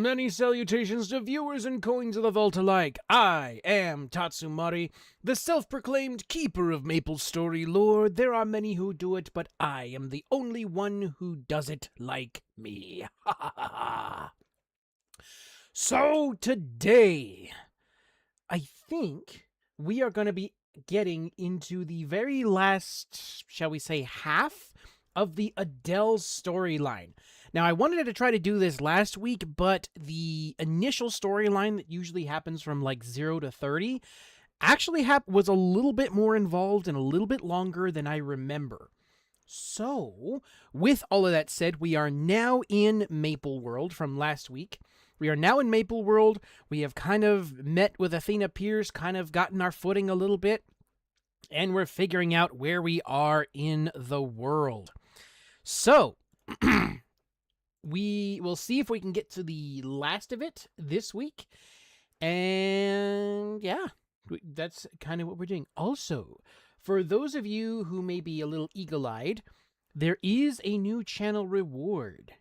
Many salutations to viewers and coins of the vault alike. I am Tatsumari, the self-proclaimed keeper of MapleStory lore. There are many who do it, but I am the only one who does it like me. Ha ha ha ha. So today, I think we are going to be getting into the very last, shall we say, half of the Adele storyline. Now, I wanted to try to do this last week, but the initial storyline that usually happens from like 0 to 30 actually was a little bit more involved and a little bit longer than I remember. So, with all of that said, we are now in Maple World from last week. We are now in Maple World. We have kind of met with Athena Pierce, kind of gotten our footing a little bit, and we're figuring out where we are in the world. So, we will see if we can get to the last of it this week. And yeah, that's kind of what we're doing. Also, for those of you who may be a little eagle-eyed, there is a new channel reward.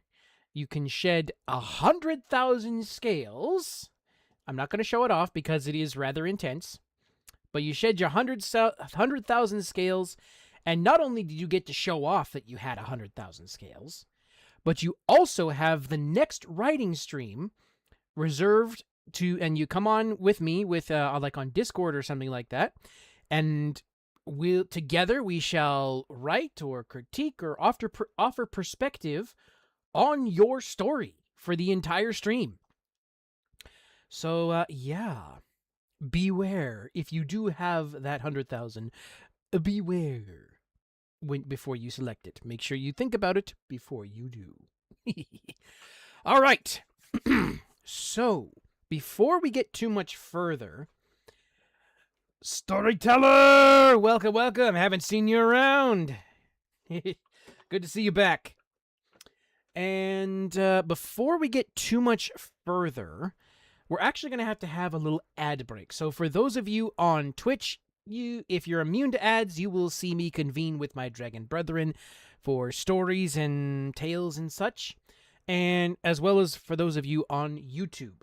You can shed 100,000 scales. I'm not going to show it off because it is rather intense. But you shed your 100,000 scales, and not only did you get to show off that you had 100,000 scales, but you also have the next writing stream reserved to, and you come on with me with like on Discord or something like that, and together we shall write or critique or offer perspective on your story for the entire stream. So yeah, beware if you do have that 100,000. Beware. Before you select it. Make sure you think about it before you do. All right. So, before we get too much further, Storyteller! Welcome, welcome. Haven't seen you around. Good to see you back. And before we get too much further, we're actually going to have a little ad break. So for those of you on Twitch, if you're immune to ads, you will see me convene with my dragon brethren for stories and tales and such, and as well as for those of you on YouTube.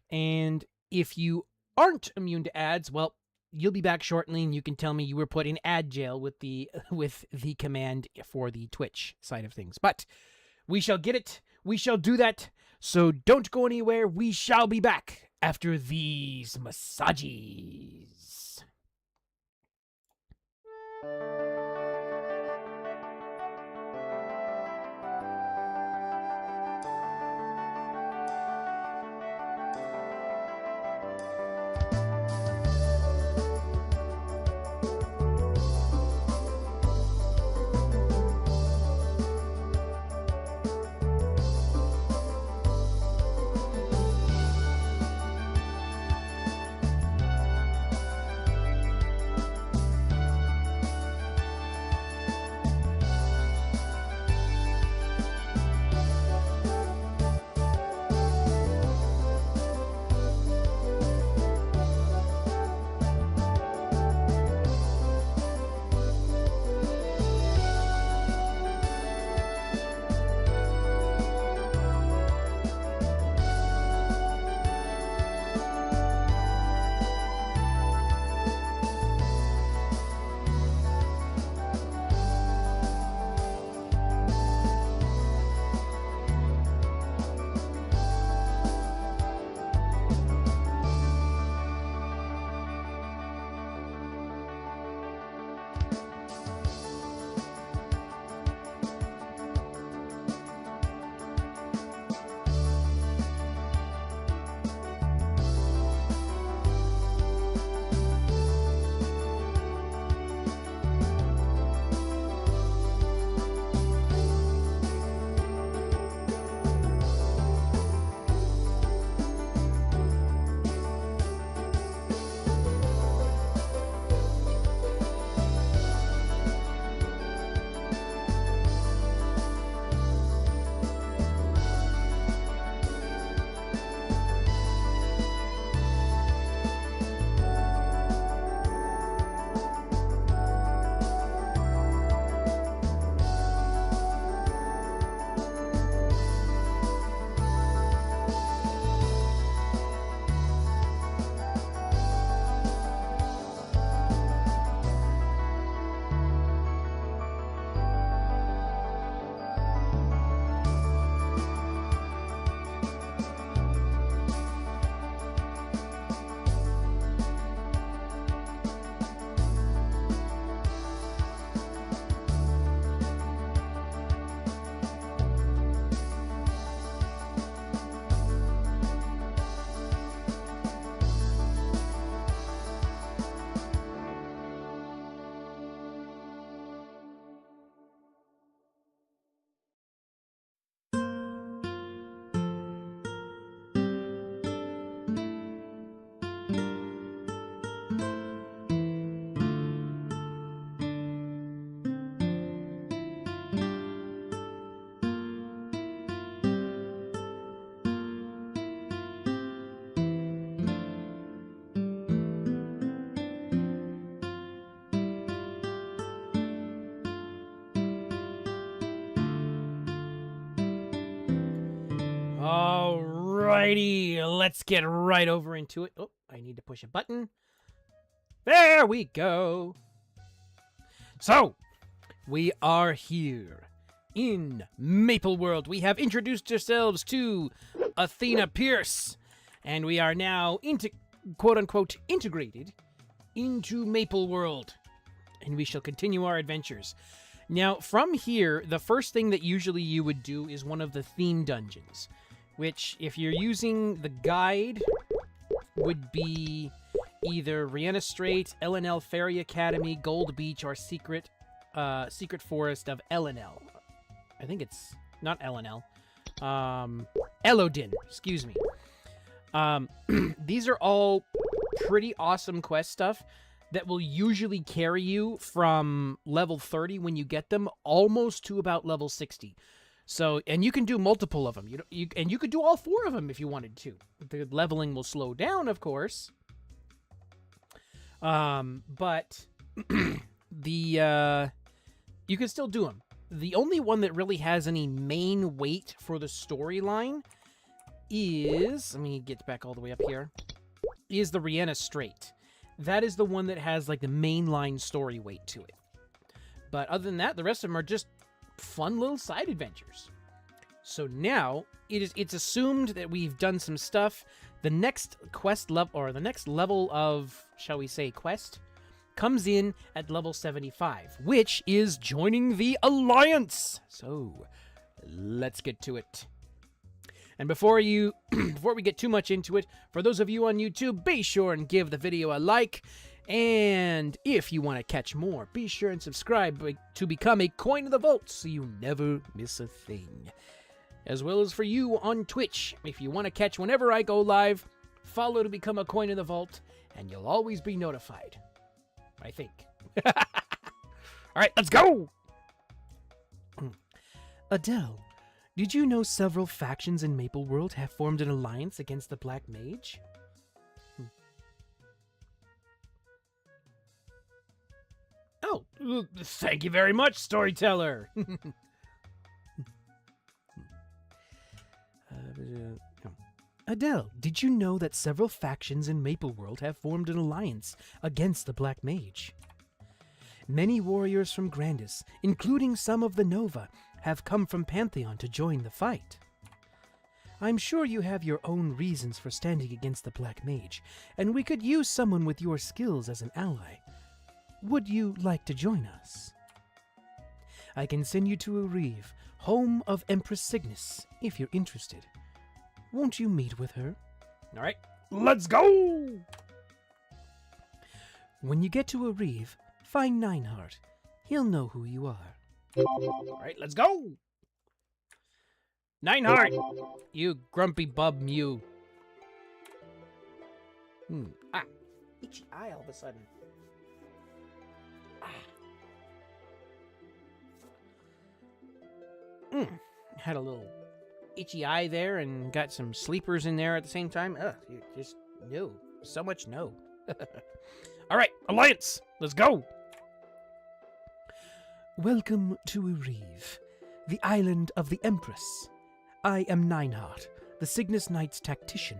And if you aren't immune to ads, well, you'll be back shortly, and you can tell me you were put in ad jail with the command for the Twitch side of things. But we shall get it. We shall do that. So don't go anywhere. We shall be back after these massages. Alrighty, let's get right over into it. Oh, I need to push a button. There we go. So, we are here in Maple World. We have introduced ourselves to Athena Pierce, and we are now quote-unquote integrated into Maple World, and we shall continue our adventures. Now, from here, the first thing that usually you would do is one of the theme dungeons, which, if you're using the guide, would be either Rihanna Strait, LNL Ferry Academy, Gold Beach, or Secret Forest of LNL. I think it's not LNL. Elodin, excuse me. These are all pretty awesome quest stuff that will usually carry you from level 30 when you get them almost to about level 60. So, and you can do multiple of them. And you could do all 4 of them if you wanted to. The leveling will slow down, of course. But you can still do them. The only one that really has any main weight for the storyline is, let me get back all the way up here, is the Rihanna Strait. That is the one that has like the mainline story weight to it. But other than that, the rest of them are just fun little side adventures. So now it's assumed that we've done some stuff. The next quest level, or the next level of, shall we say, quest, comes in at level 75, which is joining the Alliance. So let's get to it. And before we get too much into it, for those of you on YouTube, be sure and give the video a like. And if you want to catch more, be sure and subscribe to become a Coin of the Vault so you never miss a thing. As well as for you on Twitch, if you want to catch whenever I go live, follow to become a Coin of the Vault, and you'll always be notified. I think. Alright, let's go! Adele, did you know several factions in Maple World have formed an alliance against the Black Mage? Oh, thank you very much, storyteller! Adele, did you know that several factions in Maple World have formed an alliance against the Black Mage? Many warriors from Grandis, including some of the Nova, have come from Pantheon to join the fight. I'm sure you have your own reasons for standing against the Black Mage, and we could use someone with your skills as an ally. Would you like to join us? I can send you to Relived, home of Empress Cygnus, if you're interested. Won't you meet with her? All right, let's go! When you get to Relived, find Nineheart. He'll know who you are. All right, let's go! Nineheart! You grumpy bub mew. Itchy eye all of a sudden. Had a little itchy eye there and got some sleepers in there at the same time. You just no. So much no. All right, Alliance, let's go. Welcome to Relived, the island of the Empress. I am Nineheart, the Cygnus Knight's tactician.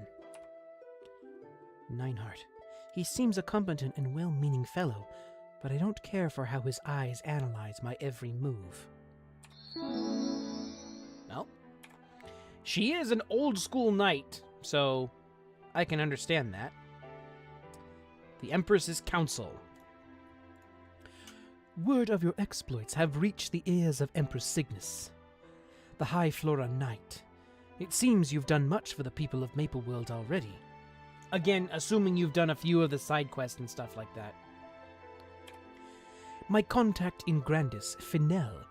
Nineheart. He seems a competent and well-meaning fellow, but I don't care for how his eyes analyze my every move. Well, she is an old-school knight, so I can understand that. The Empress's Council. Word of your exploits have reached the ears of Empress Cygnus, the High Flora Knight. It seems you've done much for the people of Maple World already. Again, assuming you've done a few of the side quests and stuff like that. My contact in Grandis, Finel,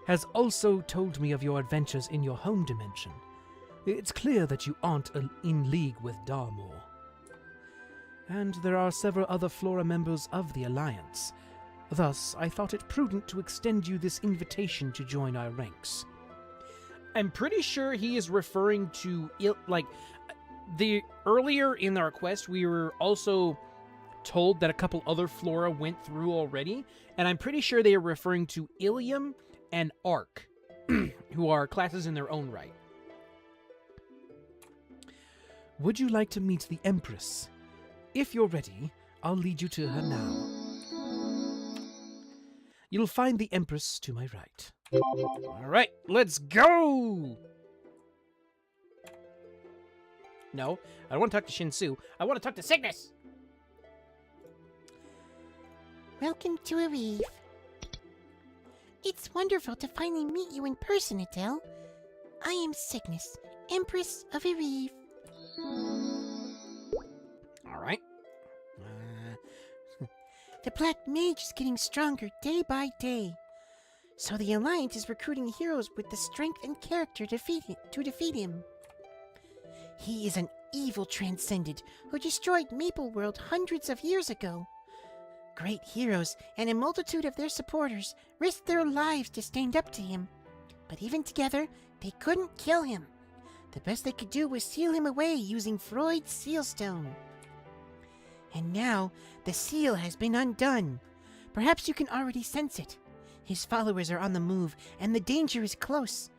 has also told me of your adventures in your home dimension. It's clear that you aren't in league with Darmor. And there are several other Flora members of the Alliance. Thus, I thought it prudent to extend you this invitation to join our ranks. I'm pretty sure he is referring to, earlier in our quest, we were also told that a couple other Flora went through already, and I'm pretty sure they are referring to Ilium and Arc, who are classes in their own right. Would you like to meet the Empress? If you're ready, I'll lead you to her now. You'll find the Empress to my right. All right, let's go! No, I don't want to talk to Shinsu. I want to talk to Cygnus! Welcome to Relived. It's wonderful to finally meet you in person, Adele. I am Cygnus, Empress of Relived. All right. The Black Mage is getting stronger day by day. So the Alliance is recruiting heroes with the strength and character to defeat him. He is an evil transcendent who destroyed Maple World hundreds of years ago. Great heroes and a multitude of their supporters risked their lives to stand up to him. But even together, they couldn't kill him. The best they could do was seal him away using Freud's sealstone. And now, the seal has been undone. Perhaps you can already sense it. His followers are on the move, and the danger is close.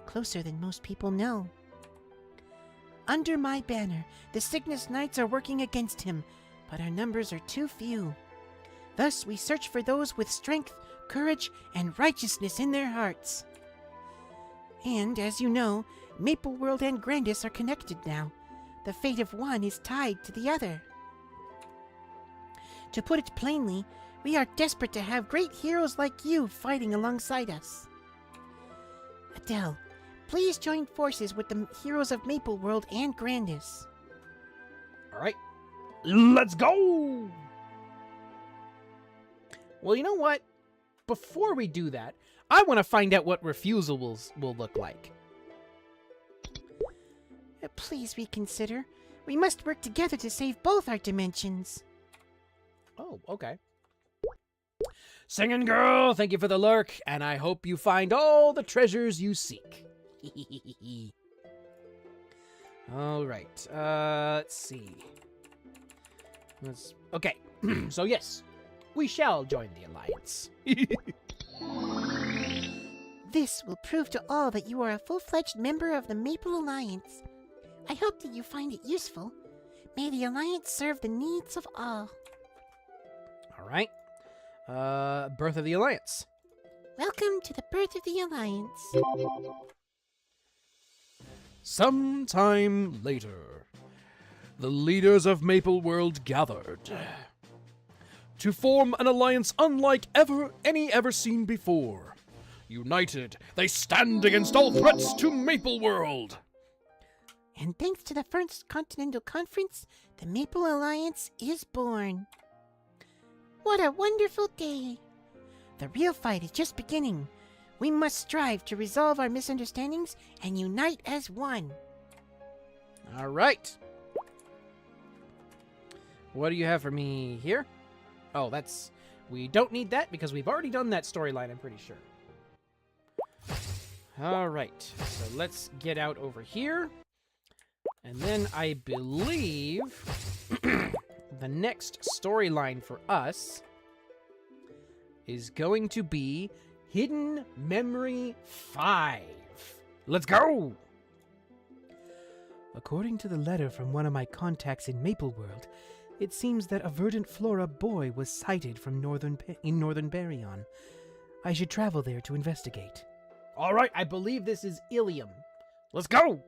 Closer than most people know. Under my banner, the Cygnus Knights are working against him, but our numbers are too few. Thus, we search for those with strength, courage, and righteousness in their hearts. And, as you know, Maple World and Grandis are connected now. The fate of one is tied to the other. To put it plainly, we are desperate to have great heroes like you fighting alongside us. Adele, please join forces with the heroes of Maple World and Grandis. All right. Let's go! Well, you know what? Before we do that, I want to find out what refusal will look like. Please reconsider. We must work together to save both our dimensions. Oh, okay. Singing girl, thank you for the lurk, and I hope you find all the treasures you seek. All right, let's see. Okay, so yes, we shall join the Alliance. This will prove to all that you are a full-fledged member of the Maple Alliance. I hope that you find it useful. May the Alliance serve the needs of all. All right. Birth of the Alliance. Welcome to the birth of the Alliance. Sometime later, the leaders of Maple World gathered to form an alliance unlike any ever seen before. United, they stand against all threats to Maple World. And thanks to the First Continental Conference, the Maple Alliance is born. What a wonderful day! The real fight is just beginning. We must strive to resolve our misunderstandings and unite as one. All right. What do you have for me here? Oh, we don't need that because we've already done that storyline, I'm pretty sure. All right, so let's get out over here. And then I believe the next storyline for us is going to be Hidden Memory 5. Let's go! According to the letter from one of my contacts in Maple World, it seems that a verdant flora boy was sighted from northern Baryon. I should travel there to investigate. All right, I believe this is Ilium. Let's go!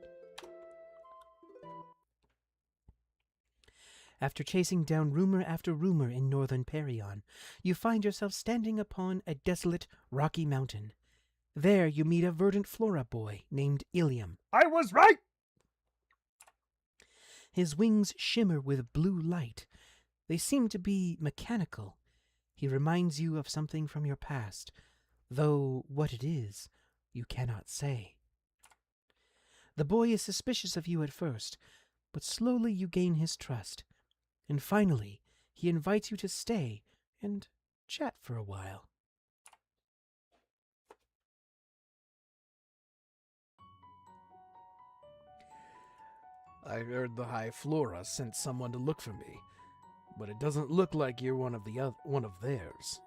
After chasing down rumor after rumor in northern Baryon, you find yourself standing upon a desolate, rocky mountain. There you meet a verdant flora boy named Ilium. I was right! His wings shimmer with blue light. They seem to be mechanical. He reminds you of something from your past, though what it is, you cannot say. The boy is suspicious of you at first, but slowly you gain his trust. And finally, he invites you to stay and chat for a while. I heard the High Flora sent someone to look for me, but it doesn't look like you're one of theirs.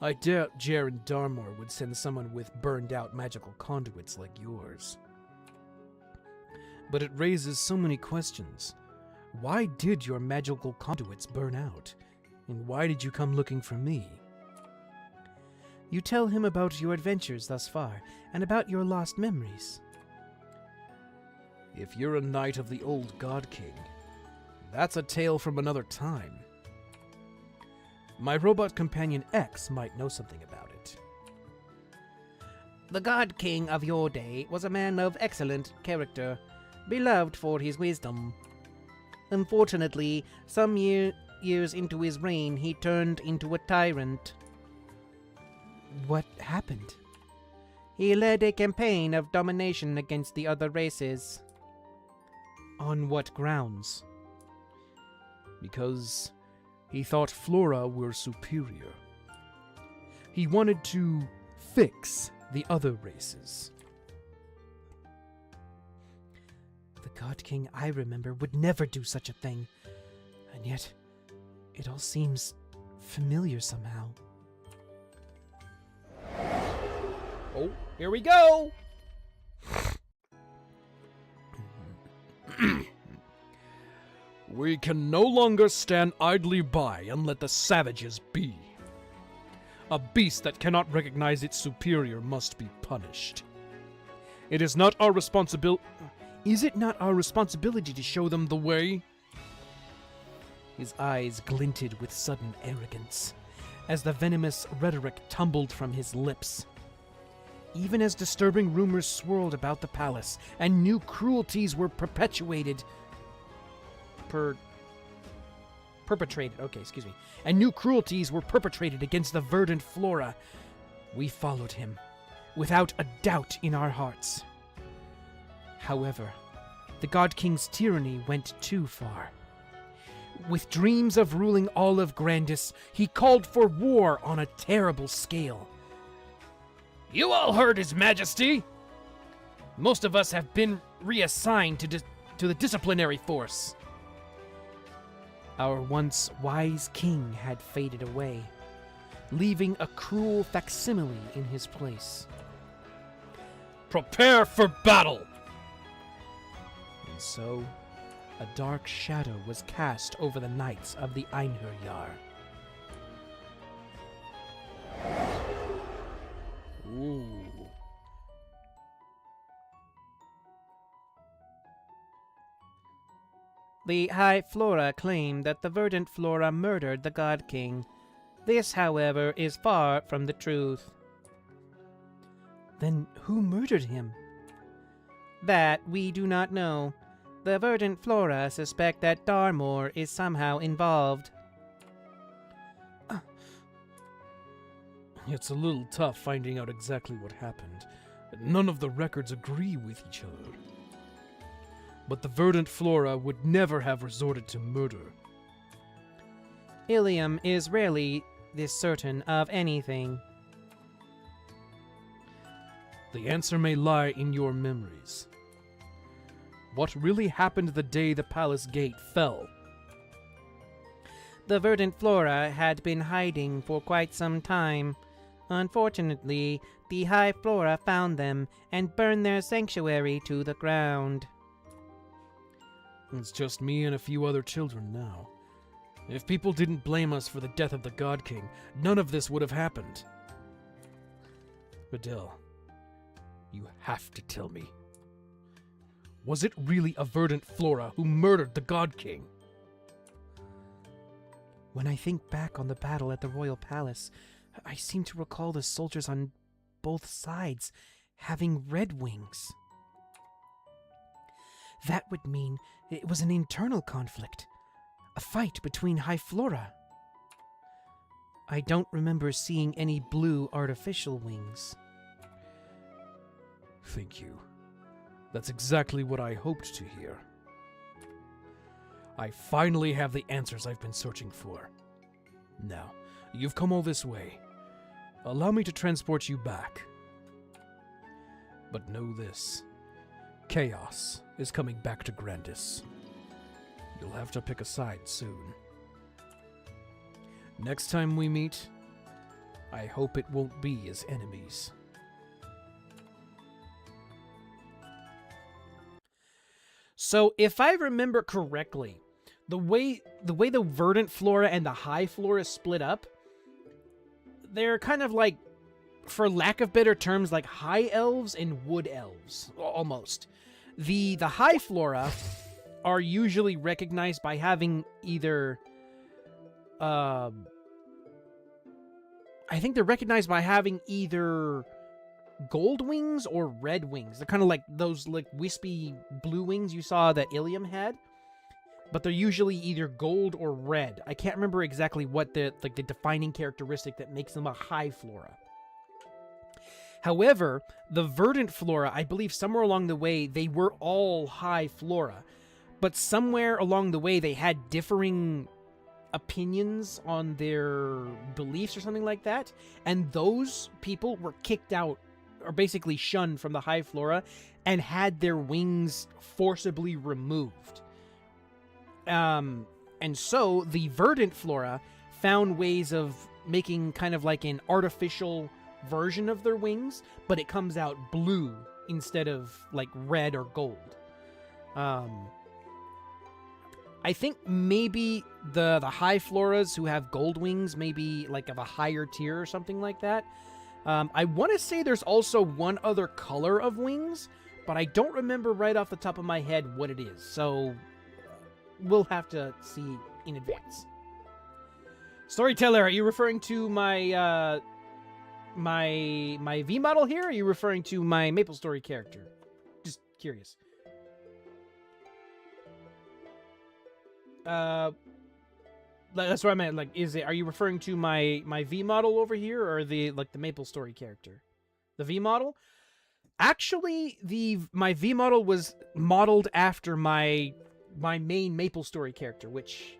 I doubt Jer and Darmor would send someone with burned-out magical conduits like yours. But it raises so many questions. Why did your magical conduits burn out? And why did you come looking for me? You tell him about your adventures thus far, and about your lost memories. If you're a knight of the old God King, that's a tale from another time. My robot companion X might know something about it. The God King of your day was a man of excellent character, beloved for his wisdom. Unfortunately, some years into his reign, he turned into a tyrant. What happened? He led a campaign of domination against the other races. On what grounds? Because he thought Flora were superior. He wanted to fix the other races. The God King I remember would never do such a thing, and yet it all seems familiar somehow. Oh, here we go! We can no longer stand idly by and let the savages be. A beast that cannot recognize its superior must be punished. Is it not our responsibility to show them the way? His eyes glinted with sudden arrogance, as the venomous rhetoric tumbled from his lips. Even as disturbing rumors swirled about the palace, and new cruelties were perpetrated, and new cruelties were perpetrated against the verdant Flora, we followed him, without a doubt in our hearts. However, the God King's tyranny went too far. With dreams of ruling all of Grandis, he called for war on a terrible scale. You all heard His Majesty! Most of us have been reassigned to the disciplinary force. Our once wise king had faded away, leaving a cruel facsimile in his place. Prepare for battle! And so, a dark shadow was cast over the knights of the Einherjar. Ooh. The High Flora claimed that the verdant Flora murdered the God King. This, however, is far from the truth. Then who murdered him? That we do not know. The verdant Flora suspect that Darmor is somehow involved. It's a little tough finding out exactly what happened. None of the records agree with each other. But the verdant Flora would never have resorted to murder. Ilium is rarely this certain of anything. The answer may lie in your memories. What really happened the day the palace gate fell? The verdant Flora had been hiding for quite some time. Unfortunately, the High Flora found them and burned their sanctuary to the ground. It's just me and a few other children now. If people didn't blame us for the death of the God King, none of this would have happened. Adele, you have to tell me. Was it really a verdant Flora who murdered the God King? When I think back on the battle at the royal palace, I seem to recall the soldiers on both sides having red wings. That would mean it was an internal conflict, a fight between High Flora. I don't remember seeing any blue artificial wings. Thank you. That's exactly what I hoped to hear. I finally have the answers I've been searching for. Now, you've come all this way. Allow me to transport you back. But know this. Chaos is coming back to Grandis. You'll have to pick a side soon. Next time we meet, I hope it won't be as enemies. So if I remember correctly, the way the verdant flora and the high flora split up, they're kind of like, for lack of better terms, like high elves and wood elves, almost. The high flora are usually recognized by having either, I think they're recognized by having either gold wings or red wings. They're kind of like those like wispy blue wings you saw that Ilium had, but they're usually either gold or red. I can't remember exactly what the defining characteristic that makes them a high flora. However, the verdant flora, I believe somewhere along the way, they were all high flora, but somewhere along the way they had differing opinions on their beliefs or something like that, and those people were kicked out, or basically shunned from the high flora, and had their wings forcibly removed. And so the verdant flora found ways of making kind of like an artificial version of their wings, but it comes out blue instead of like red or gold. I think maybe the high floras who have gold wings, maybe like of a higher tier or something like that. I want to say there's also one other color of wings, but I don't remember right off the top of my head what it is. So we'll have to see in advance. Storyteller, are you referring to my my V model here? Or are you referring to my MapleStory character? Just curious. That's what I meant. Like, are you referring to my V model over here, or the MapleStory character? The V model? Actually, my V model was modeled after my main MapleStory character, which,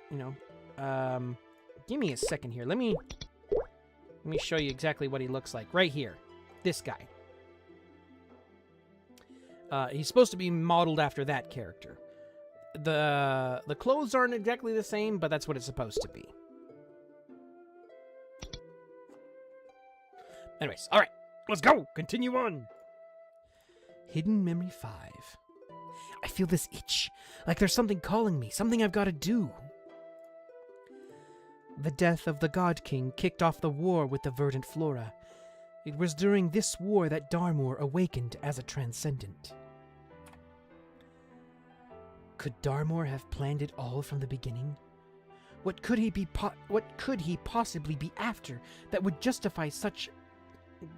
you know, give me a second here. Let me show you exactly what he looks like. Right here. This guy. He's supposed to be modeled after that character. The clothes aren't exactly the same, but that's what it's supposed to be. Anyways, alright. Let's go! Continue on! Hidden Memory 5. I feel this itch. Like there's something calling me. Something I've got to do. The death of the God King kicked off the war with the verdant flora. It was during this war that Darmor awakened as a transcendent. Could Darmor have planned it all from the beginning? What could he possibly be after that would justify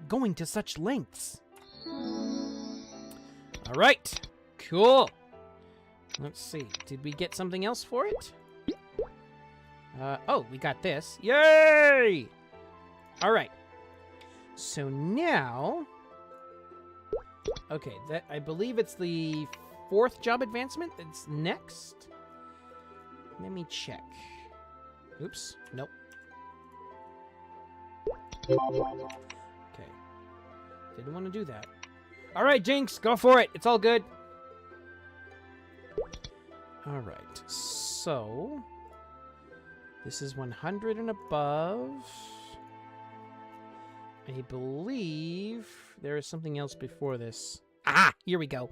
going to such lengths? All right, cool. Let's see. Did we get something else for it? Oh, we got this. Yay! All right. So now, okay, I believe it's the 4th job advancement that's next. Let me check. Oops. Nope. Okay. Didn't want to do that. All right, Jinx, go for it. It's all good. All right. So this is 100 and above. I believe there is something else before this. Ah, here we go.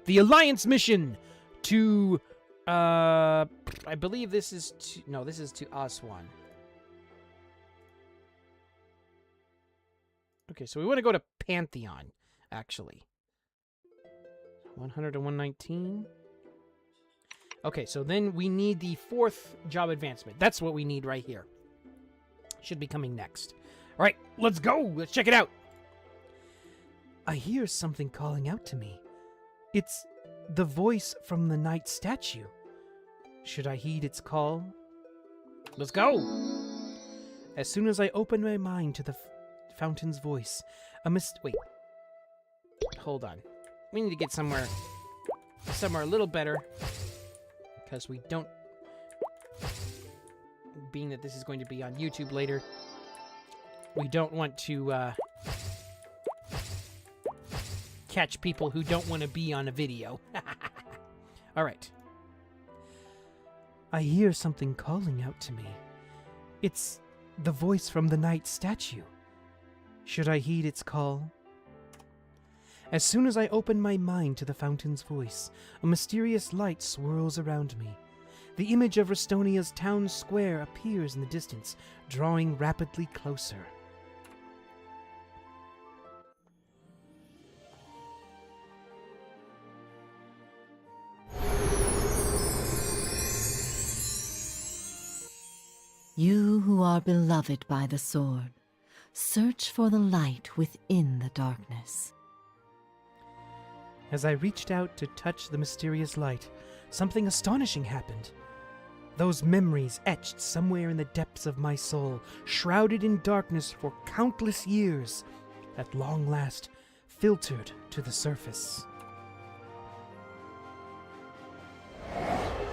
The Alliance mission to, I believe this is to, no, this is to Aswan. Okay, so we want to go to Pantheon, actually. 100 to 119. Okay, so then we need the 4th job advancement. That's what we need right here. Should be coming next. All right, let's go. Let's check it out. I hear something calling out to me. It's the voice from the night statue. Should I heed its call? Let's go. As soon as I open my mind to the fountain's voice, wait. Hold on. We need to get somewhere a little better, because we don't, being that this is going to be on YouTube later, we don't want to catch people who don't want to be on a video. All right. I hear something calling out to me. It's the voice from the night statue. Should I heed its call? As soon as I open my mind to the fountain's voice, a mysterious light swirls around me. The image of Restonia's town square appears in the distance, drawing rapidly closer. You who are beloved by the sword, search for the light within the darkness. As I reached out to touch the mysterious light, something astonishing happened. Those memories etched somewhere in the depths of my soul, shrouded in darkness for countless years, at long last filtered to the surface.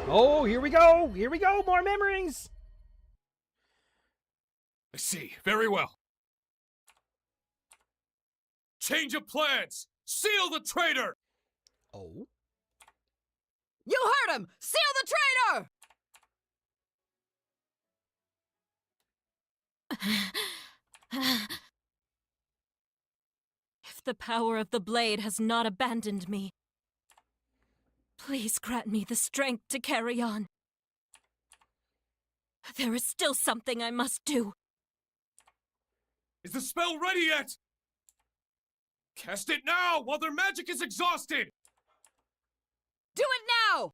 Oh, here we go! Here we go! More memories! I see. Very well. Change of plans! Seal the traitor! Oh? You heard him! Seal the traitor! If the power of the blade has not abandoned me, please grant me the strength to carry on. There is still something I must do. Is the spell ready yet? Cast it now while their magic is exhausted! Do it now!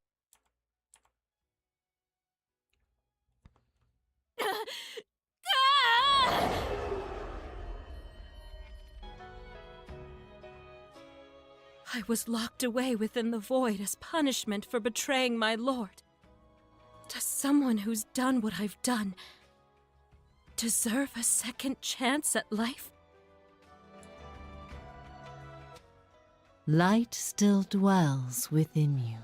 I was locked away within the void as punishment for betraying my lord. Does someone who's done what I've done deserve a second chance at life? Light still dwells within you.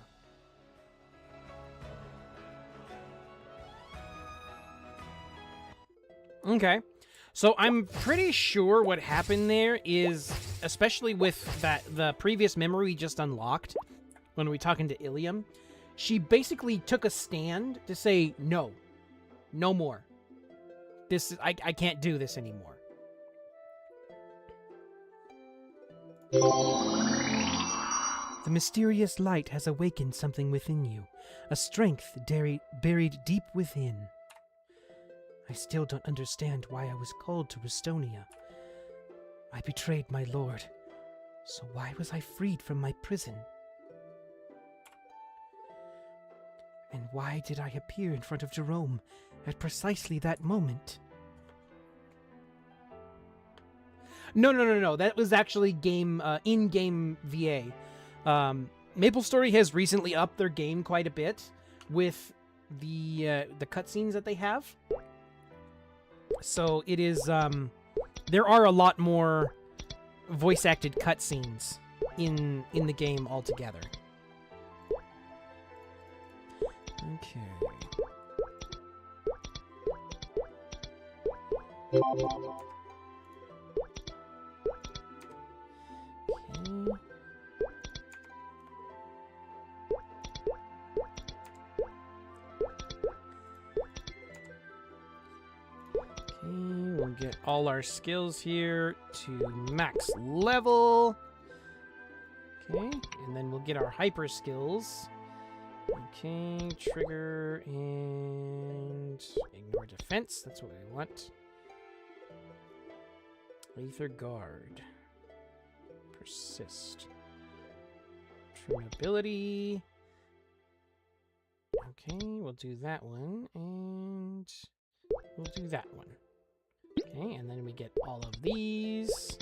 Okay. So I'm pretty sure what happened there is, especially with the previous memory we just unlocked, when we were talking to Ilium, she basically took a stand to say, no more. I can't do this anymore. The mysterious light has awakened something within you, a strength buried deep within. I still don't understand why I was called to Restonia. I betrayed my lord, so why was I freed from my prison? And why did I appear in front of Jerome at precisely that moment? No. That was actually in-game VA. MapleStory has recently upped their game quite a bit with the cutscenes that they have. So it is, there are a lot more voice-acted cutscenes in the game altogether. Okay. We'll get all our skills here to max level. Okay, and then we'll get our hyper skills. Okay, trigger and ignore defense. That's what we want. Aether guard. Persist. True ability. Okay, we'll do that one, and we'll do that one. Okay, and then we get all of these.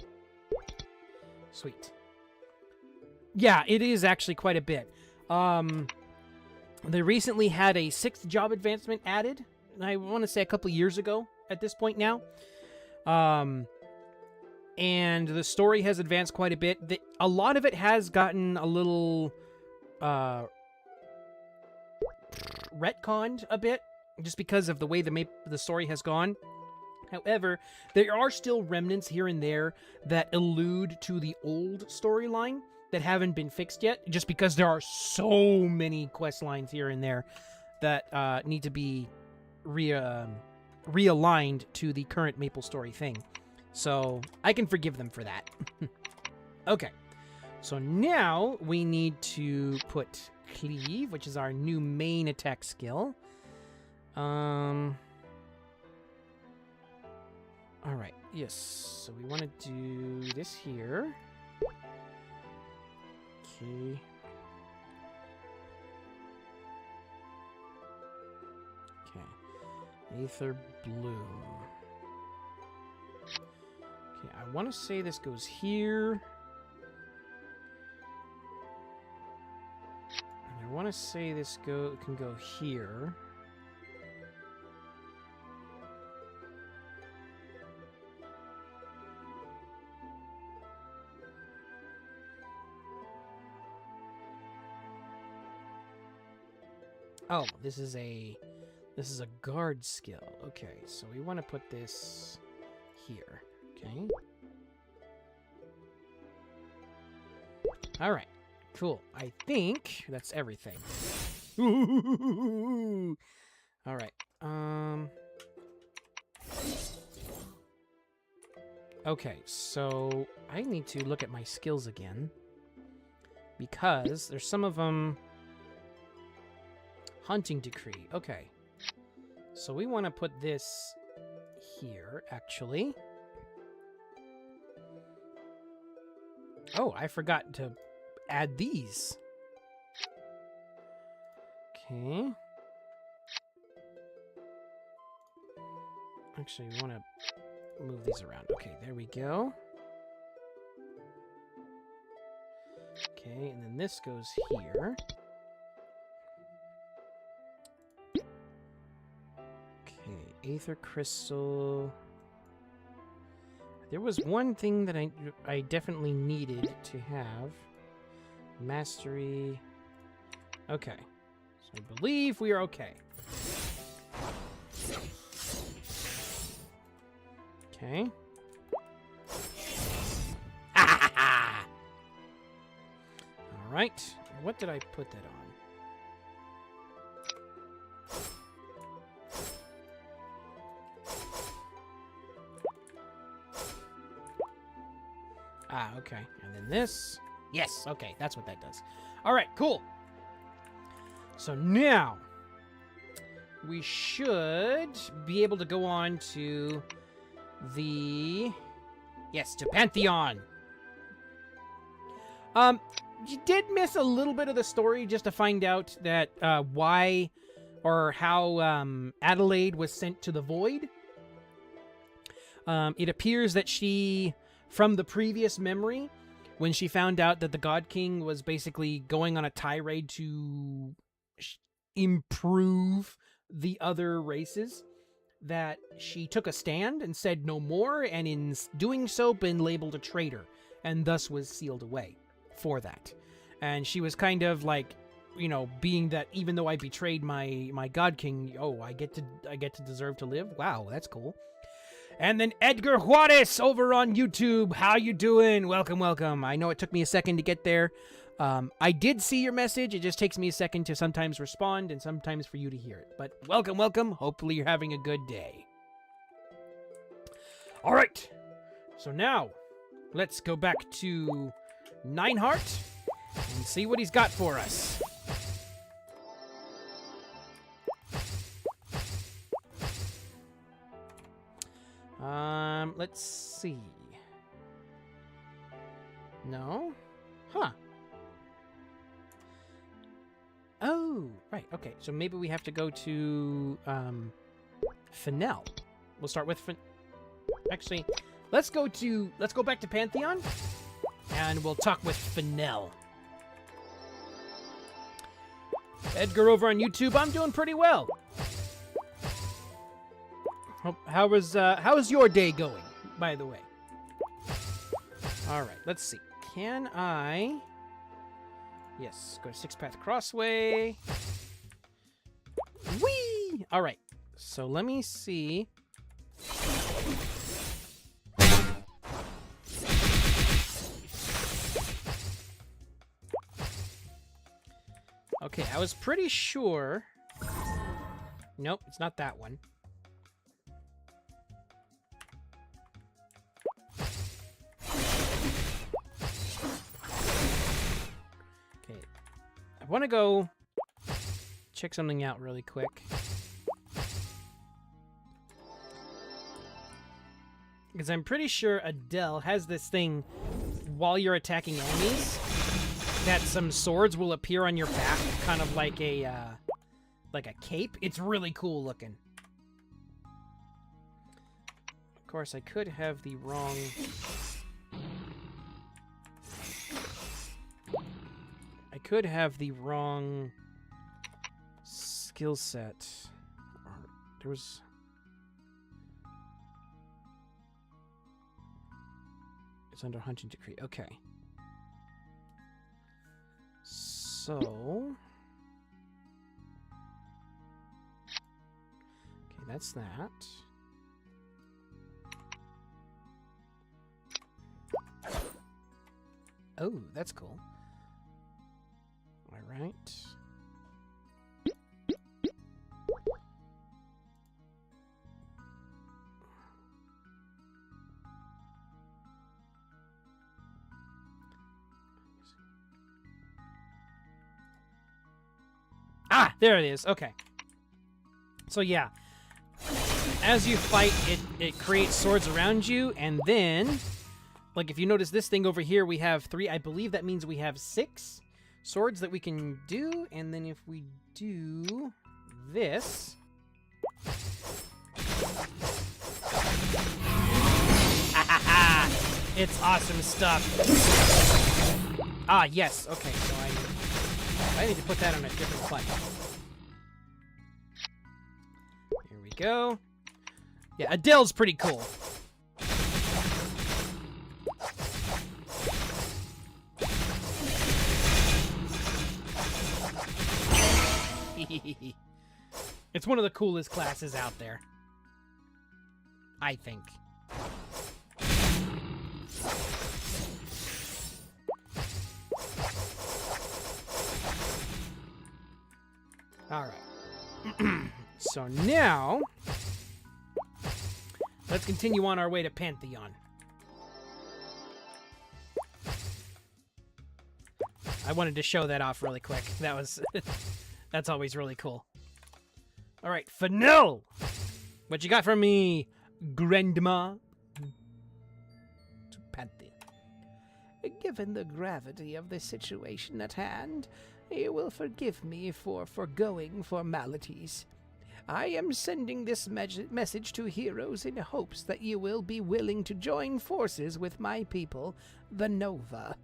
Sweet. Yeah, it is actually quite a bit. They recently had a 6th job advancement added, and I want to say a couple years ago at this point now. And the story has advanced quite a bit. A lot of it has gotten a little retconned a bit, just because of the way the story has gone. However, there are still remnants here and there that allude to the old storyline that haven't been fixed yet, just because there are so many quest lines here and there that need to be realigned to the current MapleStory thing. So I can forgive them for that. Okay, So now we need to put Cleave, which is our new main attack skill. Alright, yes. So we want to do this here. Okay. Okay. Aether Bloom. Okay, I want to say this goes here. And I want to say this can go here. Oh, this is a guard skill. Okay, so we want to put this here. Okay. All right. Cool. I think that's everything. All right. Okay, so I need to look at my skills again because there's some of them. Hunting Decree. Okay. So we want to put this here, actually. Oh, I forgot to add these. Okay. Actually, we want to move these around. Okay, there we go. Okay, and then this goes here. Aether Crystal. There was one thing that I definitely needed to have. Mastery. Okay. So I believe we are okay. Okay. Alright. What did I put that on? Ah, okay. And then this. Yes, okay. That's what that does. All right, cool. So now we should be able to go on to the... Yes, to Pantheon. You did miss a little bit of the story just to find out that why or how Adelaide was sent to the Void. It appears that she... From the previous memory, when she found out that the God King was basically going on a tirade to improve the other races, that she took a stand and said no more, and in doing so, been labeled a traitor, and thus was sealed away for that. And she was kind of like, you know, being that even though I betrayed my God King, oh, I get to deserve to live? Wow, that's cool. And then Edgar Juarez over on YouTube. How you doing? Welcome, welcome. I know it took me a second to get there. I did see your message. It just takes me a second to sometimes respond and sometimes for you to hear it. But welcome, welcome. Hopefully you're having a good day. All right. So now, let's go back to Nineheart and see what he's got for us. Let's see. No? Huh. Oh, right, okay. So maybe we have to go to, Fennel. We'll start with Actually, let's go back to Pantheon, and we'll talk with Fennel. Edgar over on YouTube, I'm doing pretty well. How's your day going, by the way? All right, let's see. Can I... Yes, go to Six Path Crossway. Whee! All right, so let me see. Okay, I was pretty sure... Nope, it's not that one. want to go check something out really quick. Because I'm pretty sure Adele has this thing while you're attacking enemies that some swords will appear on your back, kind of like a cape. It's really cool looking. Of course, I could have the wrong... skill set. There was... It's under hunting decree. Okay. So... Okay, that's that. Oh, that's cool. All right. Ah, there it is. Okay. So yeah, as you fight, it creates swords around you, and then, like, if you notice this thing over here, we have 3. I believe that means we have 6 swords that we can do, and then if we do this... It's awesome stuff. Ah, yes. Okay, so I need to put that on a different button. Here we go. Yeah, Adele's pretty cool. It's one of the coolest classes out there, I think. All right. So now, let's continue on our way to Pantheon. I wanted to show that off really quick. That was... That's always really cool. All right, Fennel! What you got for me, Grandma? To Pantheon. Given the gravity of the situation at hand, you will forgive me for foregoing formalities. I am sending this message to heroes in hopes that you will be willing to join forces with my people, the Nova.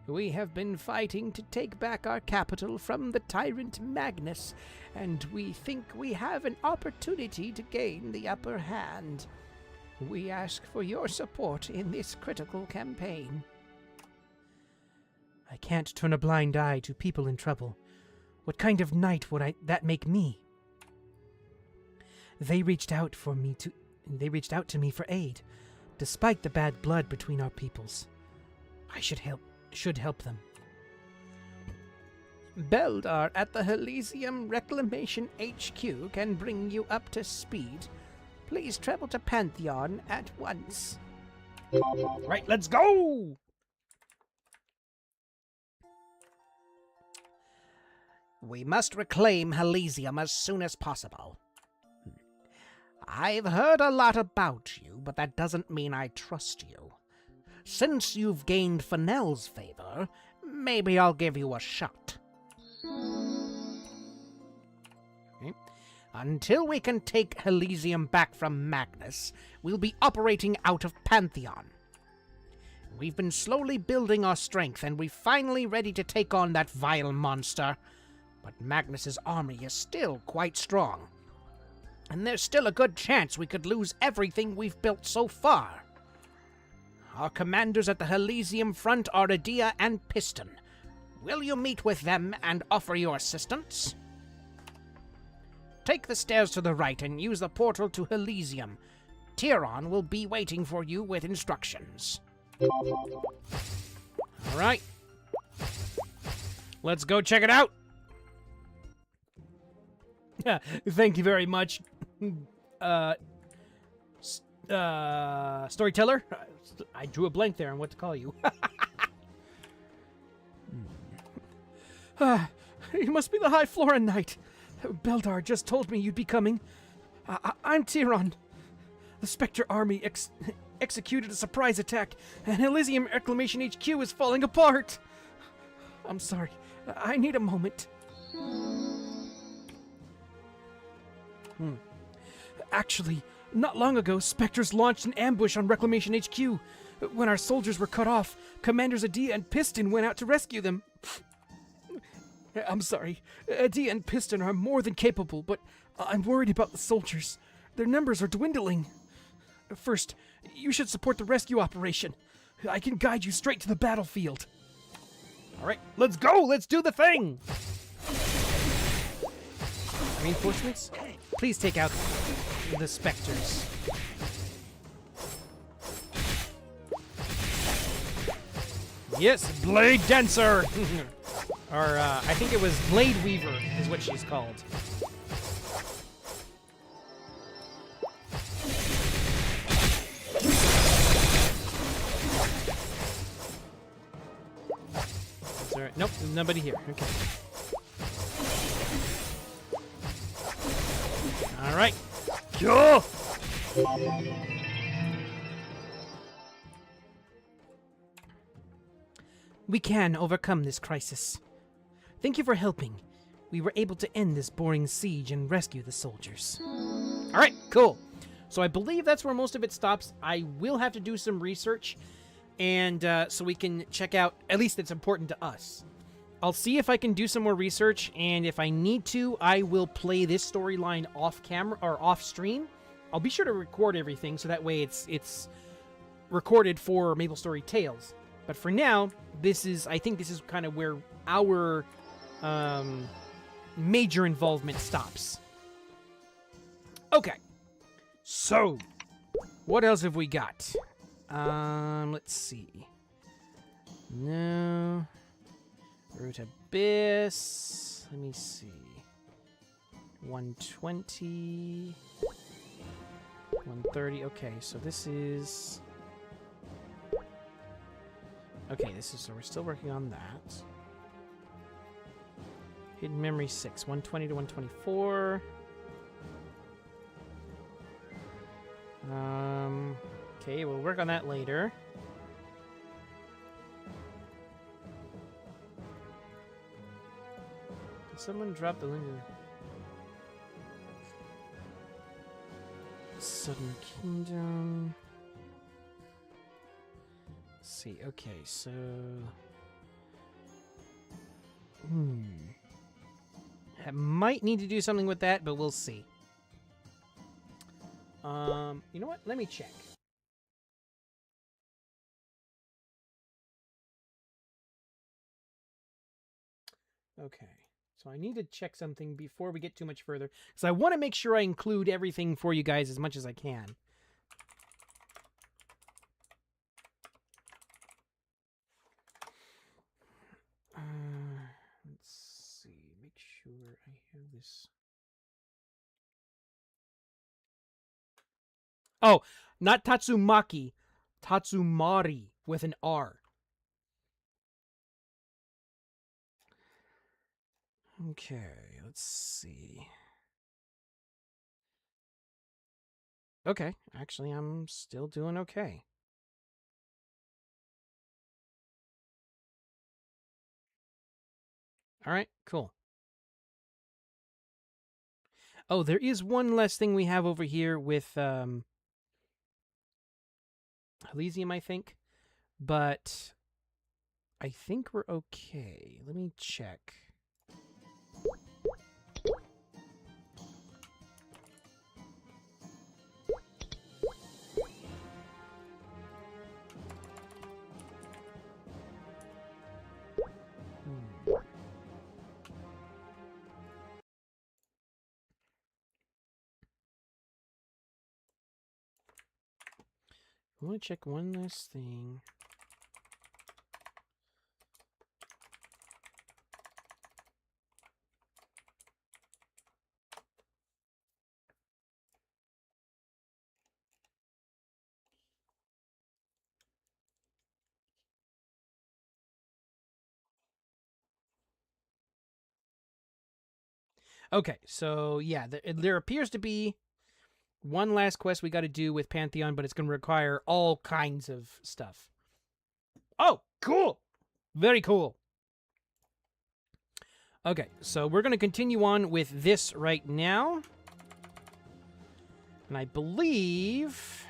We have been fighting to take back our capital from the tyrant Magnus, and we think we have an opportunity to gain the upper hand. We ask for your support in this critical campaign. I can't turn a blind eye to people in trouble. What kind of knight would that make me? They reached out to me for aid, despite the bad blood between our peoples. I should help them. Beldar at the Elysium Reclamation HQ can bring you up to speed. Please travel to Pantheon at once. Right, let's go! We must reclaim Elysium as soon as possible. I've heard a lot about you, but that doesn't mean I trust you. Since you've gained Fennel's favor, maybe I'll give you a shot. Okay. Until we can take Elysium back from Magnus, we'll be operating out of Pantheon. We've been slowly building our strength, and we're finally ready to take on that vile monster. But Magnus's army is still quite strong, and there's still a good chance we could lose everything we've built so far. Our commanders at the Elysium front are Adia and Piston. Will you meet with them and offer your assistance? Take the stairs to the right and use the portal to Elysium. Tyron will be waiting for you with instructions. All right. Let's go check it out. Thank you very much, storyteller. I drew a blank there on what to call you. Ah, you must be the High Flora Knight. Beldar just told me you'd be coming. I'm Tyron. The Spectre army executed a surprise attack, and Elysium Reclamation HQ is falling apart. I'm sorry. I need a moment. Actually, not long ago, Spectres launched an ambush on Reclamation HQ. When our soldiers were cut off, Commanders Adele and Piston went out to rescue them. I'm sorry. Adele and Piston are more than capable, but I'm worried about the soldiers. Their numbers are dwindling. First, you should support the rescue operation. I can guide you straight to the battlefield. All right, let's go. Let's do the thing. Reinforcements, please take out the Spectres. Yes, Blade Dancer! Or, I think it was Blade Weaver is what she's called. Is there... Nope, there's nobody here. Okay. Alright. Go! We can overcome this crisis. Thank you for helping. We were able to end this boring siege and rescue the soldiers. Alright, cool. So I believe that's where most of it stops. I will have to do some research, and so we can check out, at least it's important to us. I'll see if I can do some more research, and if I need to, I will play this storyline off camera or off stream. I'll be sure to record everything so that way it's recorded for MapleStory Tales. But for now, I think this is kind of where our major involvement stops. Okay. So, what else have we got? Let's see. No. Root Abyss. Let me see. 120. 130. Okay, so this is... Okay, so we're still working on that. Hidden Memory 6. 120 to 124. Okay, we'll work on that later. Did someone drop the link? Southern Kingdom. Let's see, okay, so... I might need to do something with that, but we'll see. You know what? Let me check. Okay. So I need to check something before we get too much further, because I want to make sure I include everything for you guys as much as I can. Let's see. Make sure I have this. Oh, not Tatsumaki. Tatsumari with an R. Okay, let's see. Okay, actually, I'm still doing okay. All right, cool. Oh, there is one less thing we have over here with Elysium, I think. But I think we're okay. Let me check. I want to check one last thing. Okay, so yeah, there appears to be one last quest we got to do with Pantheon, but it's going to require all kinds of stuff. Oh, cool. Very cool. Okay, so we're going to continue on with this right now. And I believe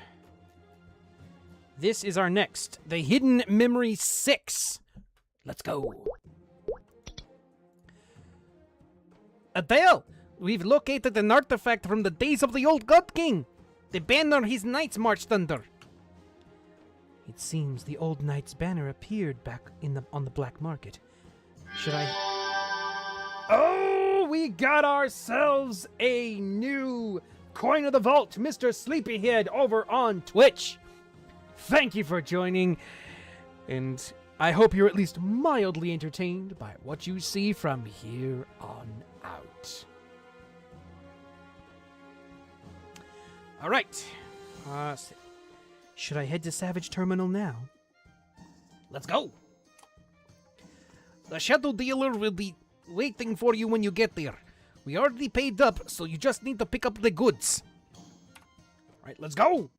this is our next, the Hidden Memory 6. Let's go. Adele, we've located an artifact from the days of the old God King. The banner his knights marched under. It seems the old knight's banner appeared back on the black market. Should I... Oh, we got ourselves a new Coin of the Vault, Mr. Sleepyhead, over on Twitch. Thank you for joining, and I hope you're at least mildly entertained by what you see from here on out. All right. Should I head to Savage Terminal now? Let's go. The shadow dealer will be waiting for you when you get there. We already paid up, so you just need to pick up the goods. All right, let's go.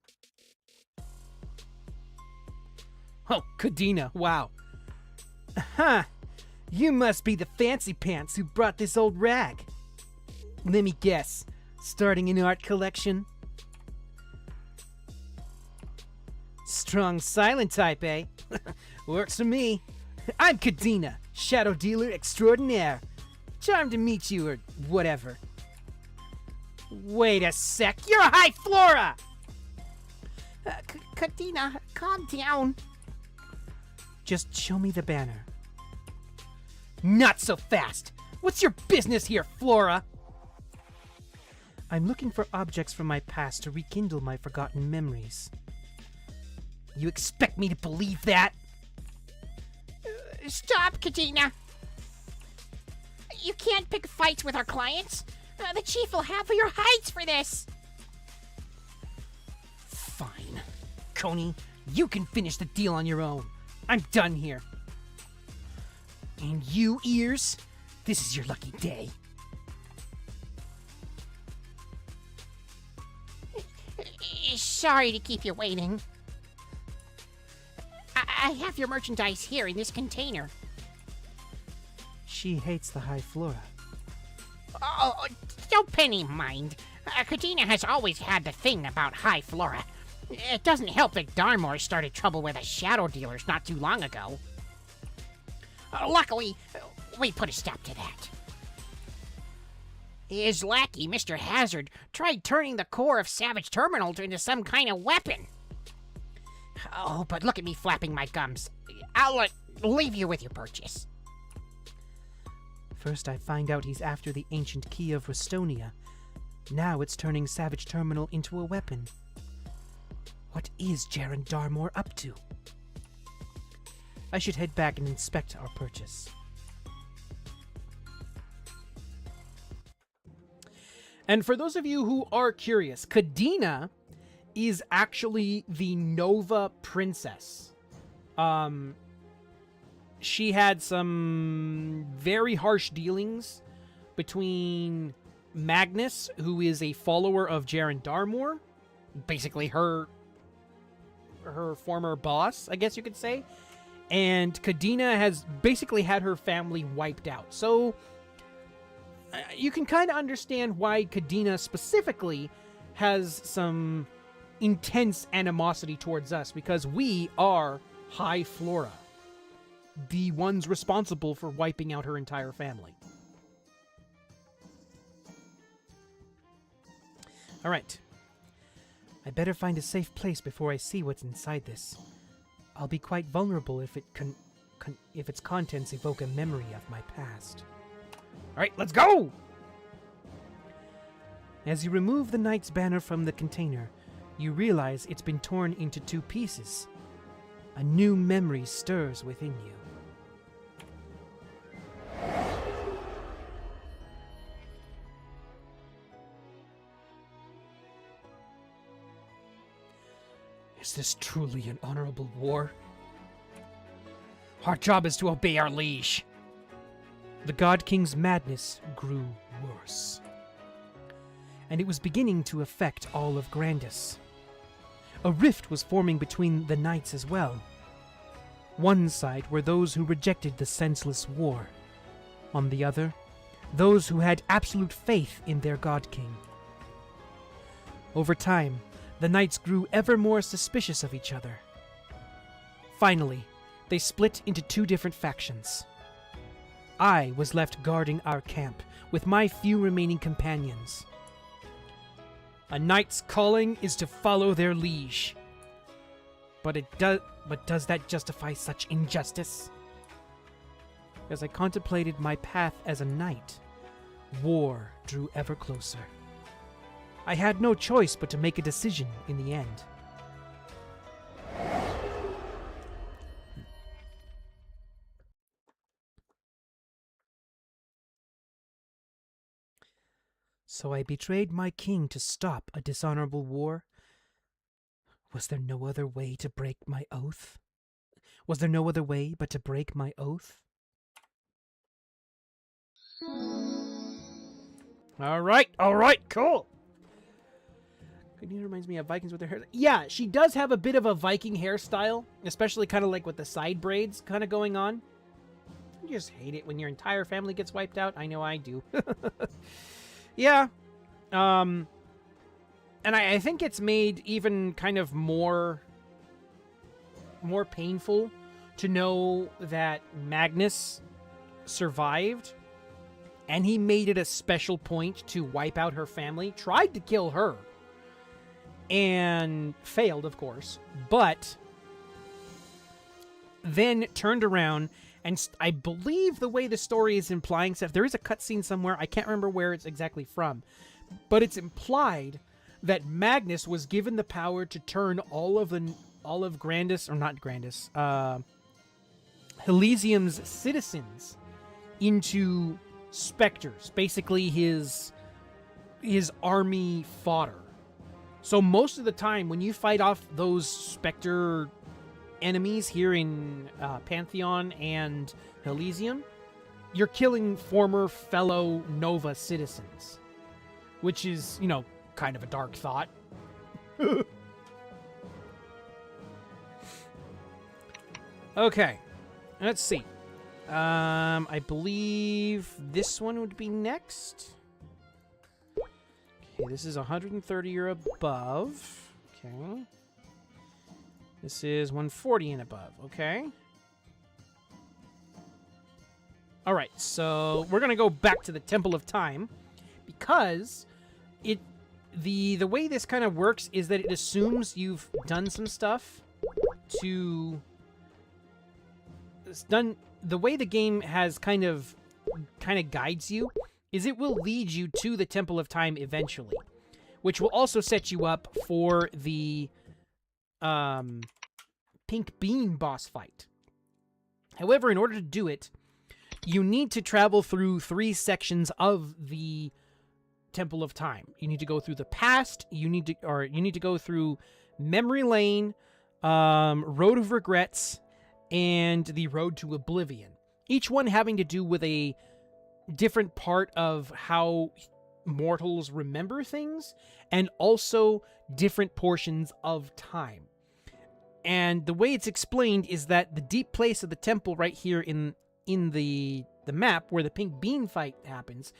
Oh, Kadena, wow. Aha! You must be the fancy pants who brought this old rag. Let me guess, starting an art collection? Strong silent type, eh? Works for me. I'm Kadena, shadow dealer extraordinaire. Charmed to meet you, or whatever. Wait a sec, you're High Flora! Kadena, calm down. Just show me the banner. Not so fast! What's your business here, Flora? I'm looking for objects from my past to rekindle my forgotten memories. You expect me to believe that? Stop, Kadena. You can't pick fights with our clients. The chief will have your hides for this. Fine. Coney, you can finish the deal on your own. I'm done here. And you, Ears, this is your lucky day. Sorry to keep you waiting. I have your merchandise here in this container. She hates the High Flora. Oh, don't pay any mind. Kadena has always had the thing about High Flora. It doesn't help that Darmore started trouble with the shadow dealers not too long ago. Luckily, we put a stop to that. His lackey, Mr. Hazard, tried turning the core of Savage Terminal into some kind of weapon. Oh, but look at me flapping my gums. I'll leave you with your purchase. First I find out he's after the ancient key of Restonia. Now it's turning Savage Terminal into a weapon. What is Jaren Darmore up to? I should head back and inspect our purchase. And for those of you who are curious, Kadena is actually the Nova Princess. She had some very harsh dealings between Magnus, who is a follower of Jaren Darmore, basically her former boss, I guess you could say, and Kadena has basically had her family wiped out. So you can kind of understand why Kadena specifically has some intense animosity towards us, because we are High Flora, the ones responsible for wiping out her entire family. All right. I better find a safe place before I see what's inside this. I'll be quite vulnerable if if its contents evoke a memory of my past. All right, let's go! As you remove the knight's banner from the container, you realize it's been torn into two pieces. A new memory stirs within you. Is this truly an honorable war? Our job is to obey our liege. The God King's madness grew worse. And it was beginning to affect all of Grandis. A rift was forming between the knights as well. One side were those who rejected the senseless war. On the other, those who had absolute faith in their God King. Over time, the knights grew ever more suspicious of each other. Finally, they split into two different factions. I was left guarding our camp with my few remaining companions. A knight's calling is to follow their liege. But does that justify such injustice? As I contemplated my path as a knight, war drew ever closer. I had no choice but to make a decision in the end. So I betrayed my king to stop a dishonorable war. Was there no other way to break my oath? Was there no other way but to break my oath? All right, cool. It reminds me of Vikings with their hair. Yeah, she does have a bit of a Viking hairstyle, especially kind of like with the side braids kind of going on. You just hate it when your entire family gets wiped out. I know I do. Yeah. And I think it's made even kind of more painful to know that Magnus survived, and he made it a special point to wipe out her family, tried to kill her, and failed, of course, but then turned around, and I believe the way the story is implying stuff, there is a cutscene somewhere, I can't remember where it's exactly from, but it's implied that Magnus was given the power to turn all of Grandis, or not Grandis, Elysium's citizens into specters, basically his army fodder. So most of the time, when you fight off those specter enemies here in Pantheon and Elysium, you're killing former fellow Nova citizens, which is, you know, kind of a dark thought. Okay, let's see. I believe this one would be next. Okay, this is 130 or above. Okay. This is 140 and above. Okay. All right, so we're gonna go back to the Temple of Time because the way this kind of works is that it assumes you've done some stuff to. It's done. The way the game has kind of guides you is it will lead you to the Temple of Time eventually, which will also set you up for the Pink Bean boss fight. However, in order to do it, you need to travel through 3 sections of the Temple of Time. You need to go through the past, you need to go through Memory Lane, Road of Regrets, and the Road to Oblivion. Each one having to do with a different part of how mortals remember things, and also different portions of time. And the way it's explained is that the deep place of the temple right here in the map where the Pink Bean fight happens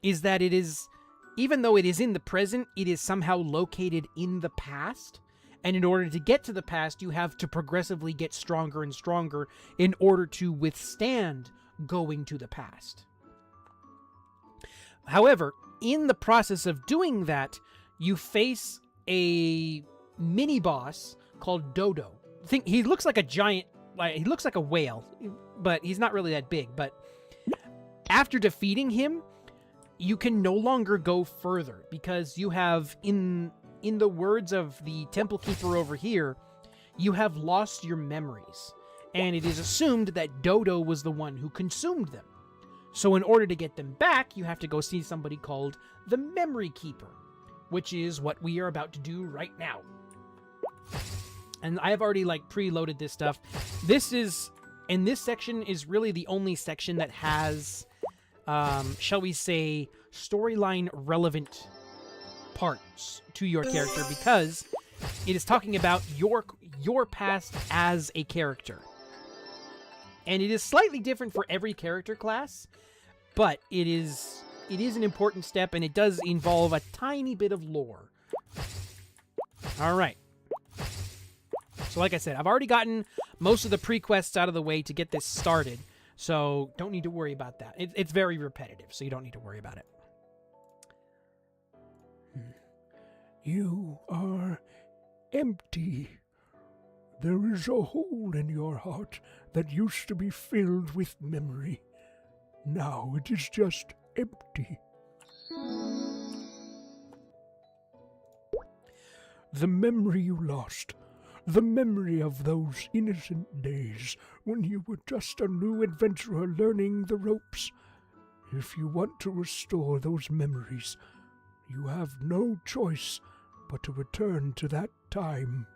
is that it is, even though it is in the present, it is somehow located in the past. And in order to get to the past, you have to progressively get stronger and stronger in order to withstand going to the past. However, in the process of doing that, you face a mini-boss called Dodo. He looks like a giant, he looks like a whale, but he's not really that big. But after defeating him, you can no longer go further because you have, in the words of the Temple Keeper over here, you have lost your memories. And it is assumed that Dodo was the one who consumed them. So in order to get them back, you have to go see somebody called the Memory Keeper, which is what we are about to do right now. And I have already, preloaded this stuff. This section is really the only section that has shall we say, storyline relevant parts to your character, because it is talking about your past as a character. And it is slightly different for every character class, but it is an important step, and it does involve a tiny bit of lore. All right. So like I said, I've already gotten most of the pre-quests out of the way to get this started, so don't need to worry about that. It's very repetitive, so you don't need to worry about it. You are empty. There is a hole in your heart that used to be filled with memory. Now it is just empty. The memory you lost, the memory of those innocent days when you were just a new adventurer learning the ropes. If you want to restore those memories, you have no choice but to return to that time.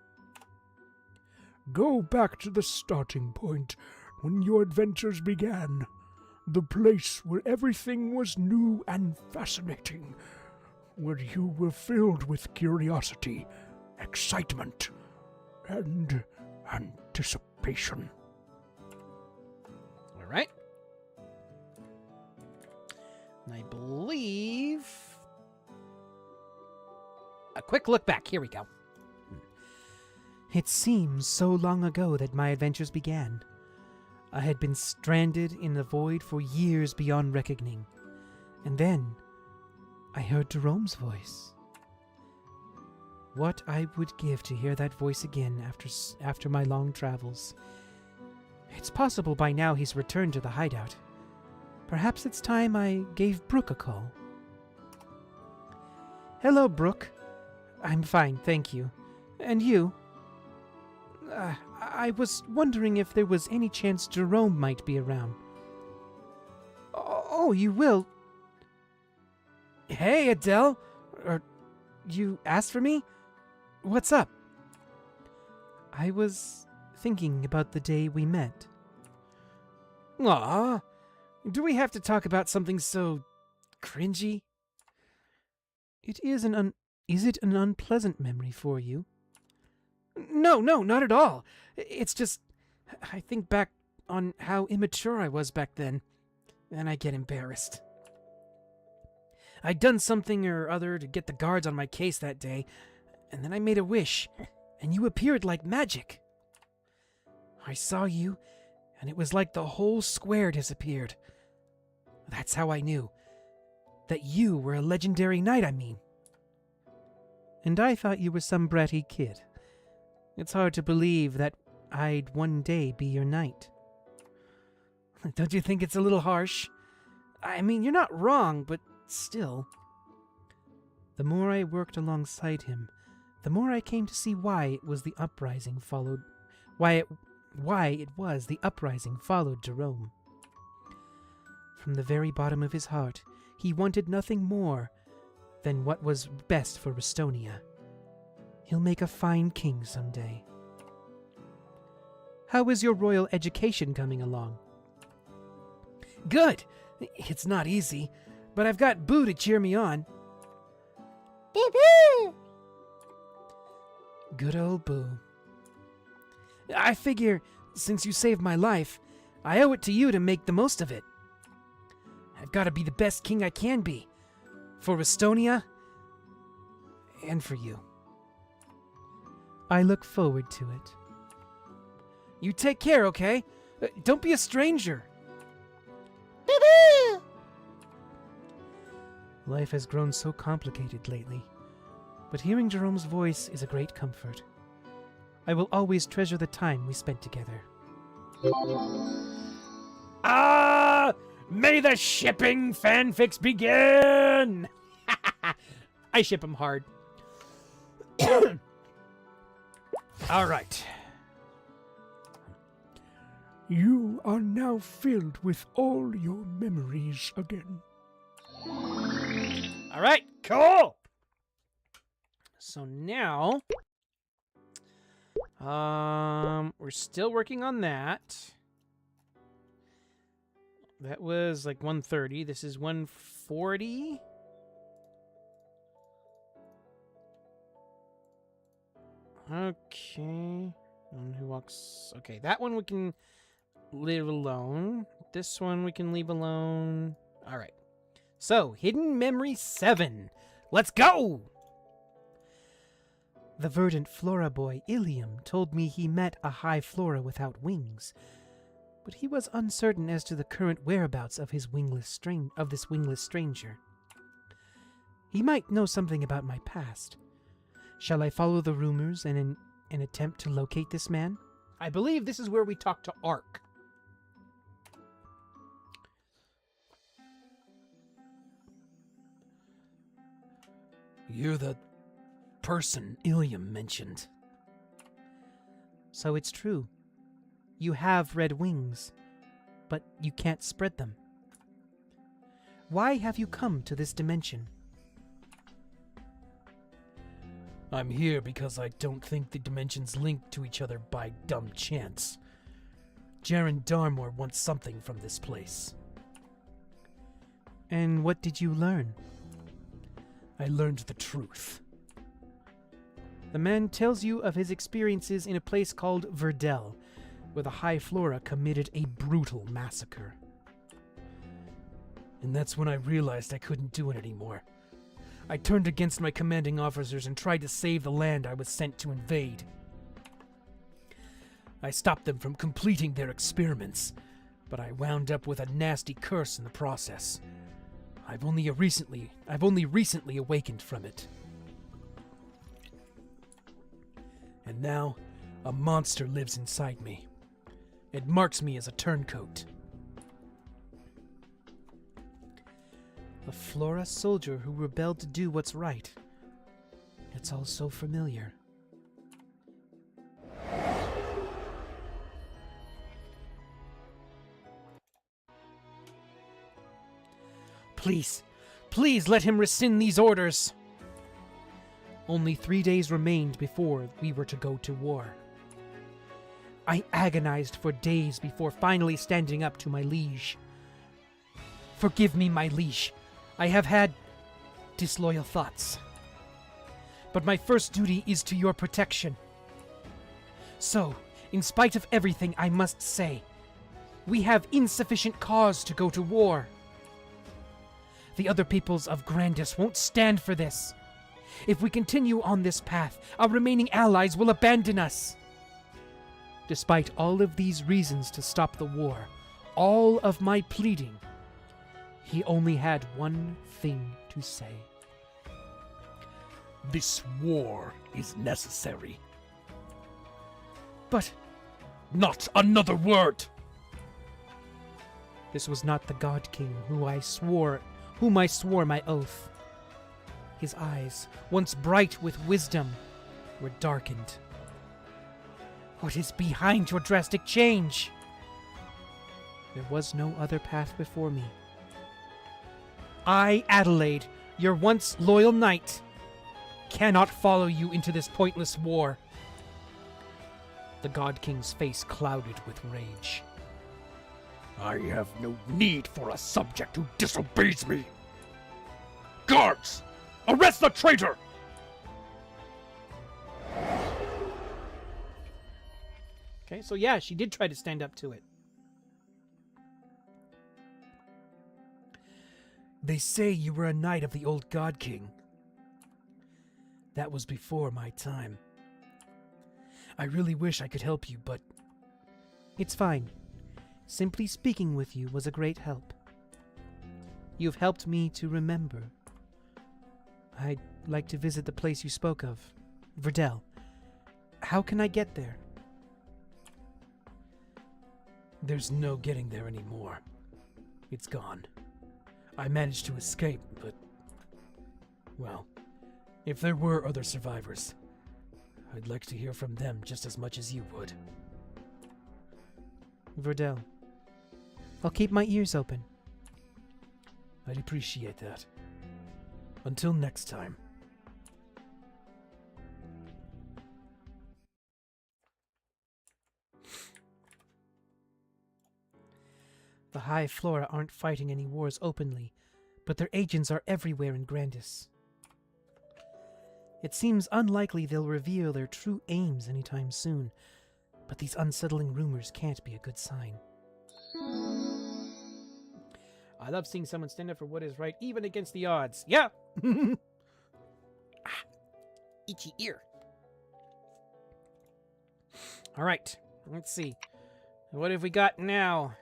Go back to the starting point when your adventures began, the place where everything was new and fascinating, where you were filled with curiosity, excitement, and anticipation. All right. And I believe... a quick look back. Here we go. It seems so long ago that my adventures began. I had been stranded in the void for years beyond reckoning. And then I heard Jerome's voice. What I would give to hear that voice again after my long travels. It's possible by now he's returned to the hideout. Perhaps it's time I gave Brooke a call. Hello, Brooke. I'm fine, thank you. And you? I was wondering if there was any chance Jerome might be around. Oh, you will? Hey, Adele! You asked for me? What's up? I was thinking about the day we met. Aw, do we have to talk about something so cringy? Is it an unpleasant memory for you? No, not at all. It's just, I think back on how immature I was back then, and I get embarrassed. I'd done something or other to get the guards on my case that day, and then I made a wish, and you appeared like magic. I saw you, and it was like the whole square disappeared. That's how I knew. That you were a legendary knight, I mean. And I thought you were some bratty kid. It's hard to believe that I'd one day be your knight. Don't you think it's a little harsh? I mean, you're not wrong, but still. The more I worked alongside him, the more I came to see why it was the uprising followed Jerome. From the very bottom of his heart, he wanted nothing more than what was best for Restonia. He'll make a fine king someday. How is your royal education coming along? Good! It's not easy, but I've got Boo to cheer me on. Boo-boo! Good old Boo. I figure, since you saved my life, I owe it to you to make the most of it. I've got to be the best king I can be. For Restonia, and for you. I look forward to it. You take care, okay? Don't be a stranger. Boo-boo! Life has grown so complicated lately, but hearing Jerome's voice is a great comfort. I will always treasure the time we spent together. May the shipping fanfics begin! I ship them hard. All right. You are now filled with all your memories again. All right, cool. So now, we're still working on that. That was like 130. This is 140. Okay. And who walks? Okay, that one we can leave alone. This one we can leave alone. All right. So, Hidden Memory 7. Let's go! The verdant flora boy Ilium told me he met a high flora without wings, but he was uncertain as to the current whereabouts of this wingless stranger. He might know something about my past. Shall I follow the rumors and attempt to locate this man? I believe this is where we talk to Ark. You're the person Ilium mentioned. So it's true. You have red wings, but you can't spread them. Why have you come to this dimension? I'm here because I don't think the dimensions link to each other by dumb chance. Jaren Darmor wants something from this place. And what did you learn? I learned the truth. The man tells you of his experiences in a place called Verdel, where the High Flora committed a brutal massacre. And that's when I realized I couldn't do it anymore. I turned against my commanding officers and tried to save the land I was sent to invade. I stopped them from completing their experiments, but I wound up with a nasty curse in the process. I've only recently awakened from it. And now, a monster lives inside me. It marks me as a turncoat. A Flora soldier who rebelled to do what's right. It's all so familiar. Please, please let him rescind these orders. Only 3 days remained before we were to go to war. I agonized for days before finally standing up to my liege. Forgive me, my liege. I have had disloyal thoughts. But my first duty is to your protection. So, in spite of everything, I must say, we have insufficient cause to go to war. The other peoples of Grandis won't stand for this. If we continue on this path, our remaining allies will abandon us. Despite all of these reasons to stop the war, all of my pleading, he only had one thing to say. This war is necessary. But Not another word! this was not the God King whom I swore my oath. His eyes, once bright with wisdom, were darkened. What is behind your drastic change? There was no other path before me. I, Adelaide, your once loyal knight, cannot follow you into this pointless war. The God King's face clouded with rage. I have no need for a subject who disobeys me. Guards! Arrest the traitor! Okay, so yeah, she did try to stand up to it. They say you were a knight of the old God King. That was before my time. I really wish I could help you, but It's fine. Simply speaking with you was a great help. You've helped me to remember. I'd like to visit the place you spoke of, Verdel. How can I get there? there's no getting there anymore. It's gone. I managed to escape, but... well, if there were other survivors, I'd like to hear from them just as much as you would. Verdel. I'll keep my ears open. I'd appreciate that. Until next time. The High Flora aren't fighting any wars openly, but their agents are everywhere in Grandis. It seems unlikely they'll reveal their true aims anytime soon, but these unsettling rumors can't be a good sign. I love seeing someone stand up for what is right, even against the odds. Yeah! Itchy ear. Alright, let's see. What have we got now?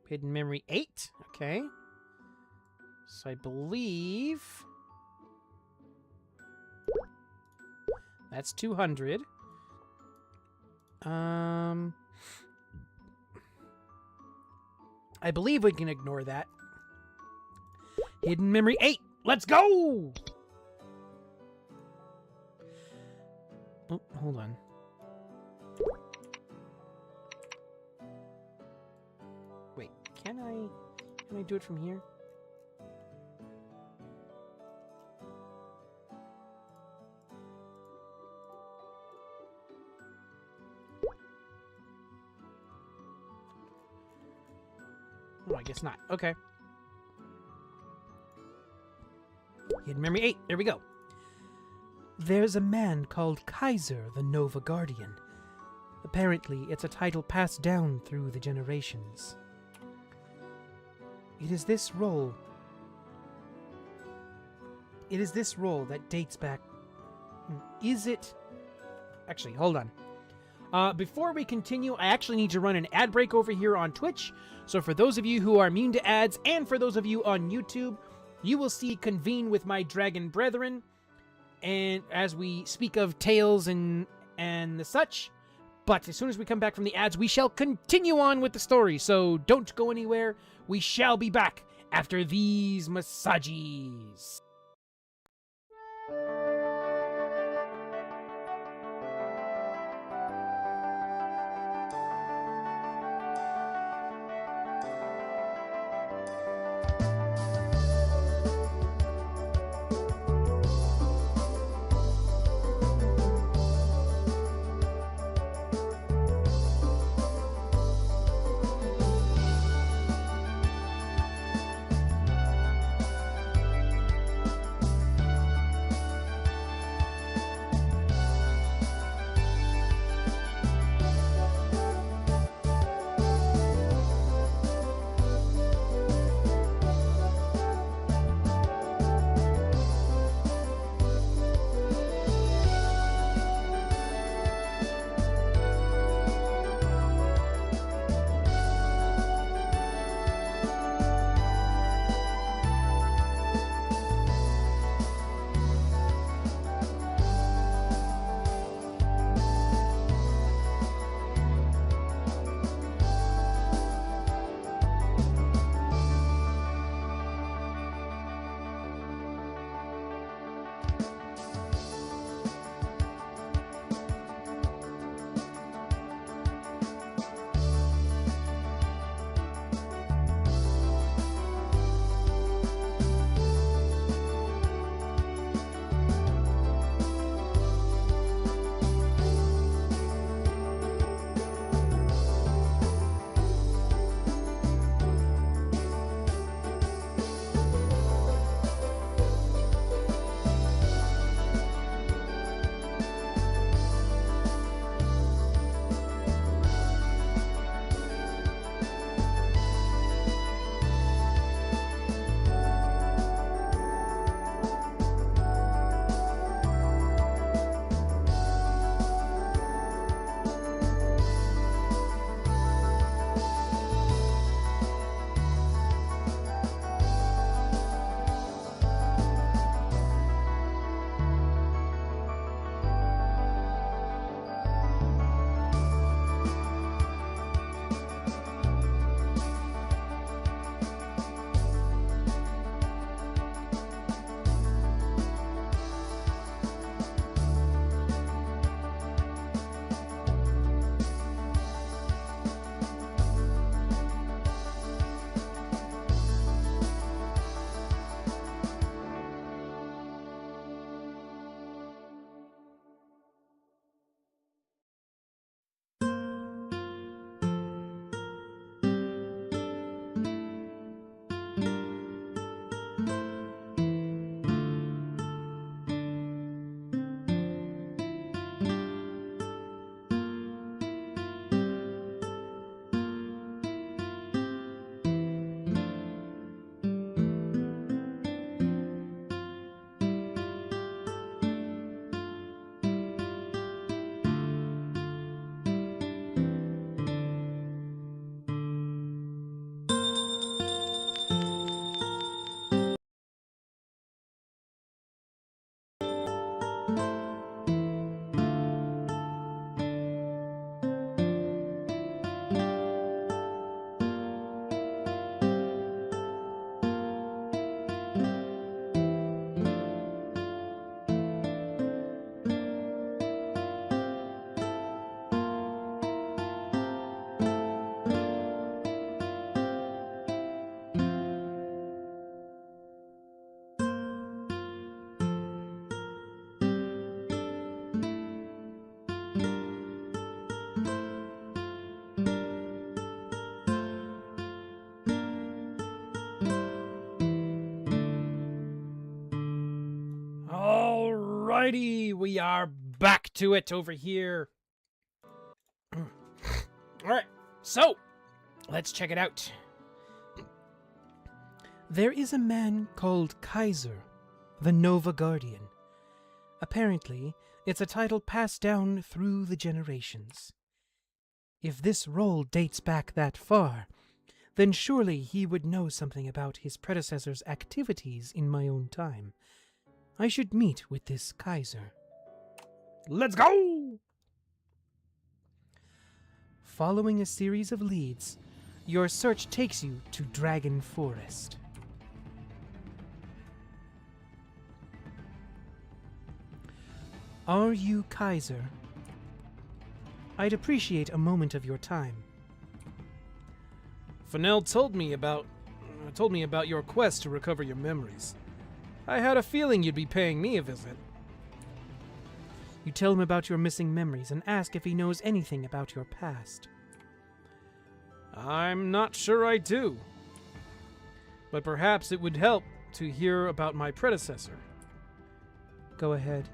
Hidden Memory 8. Okay. So I believe that's 200. I believe we can ignore that. Hidden Memory 8. Let's go! Oh, hold on. Wait, can I do it from here? Oh, I guess not. Okay. Hidden Memory 8. There we go. There's a man called Kaiser, the Nova Guardian. Apparently, it's a title passed down through the generations. It is this role that dates back... Is it... Actually, hold on. Before we continue, I actually need to run an ad break over here on Twitch. So for those of you who are immune to ads, and for those of you on YouTube, you will see Convene with My Dragon Brethren, and as we speak of tales and the such. But as soon as we come back from the ads, we shall continue on with the story. So don't go anywhere. We shall be back after these massages. Alrighty, we are back to it over here. Alright, so, let's check it out. There is a man called Kaiser, the Nova Guardian. Apparently, it's a title passed down through the generations. If this role dates back that far, then surely he would know something about his predecessor's activities in my own time. I should meet with this Kaiser. Let's go! Following a series of leads, your search takes you to Dragon Forest. Are you Kaiser? I'd appreciate a moment of your time. Fennell told me about your quest to recover your memories. I had a feeling you'd be paying me a visit. You tell him about your missing memories and ask if he knows anything about your past. I'm not sure I do. But perhaps it would help to hear about my predecessor. Go ahead.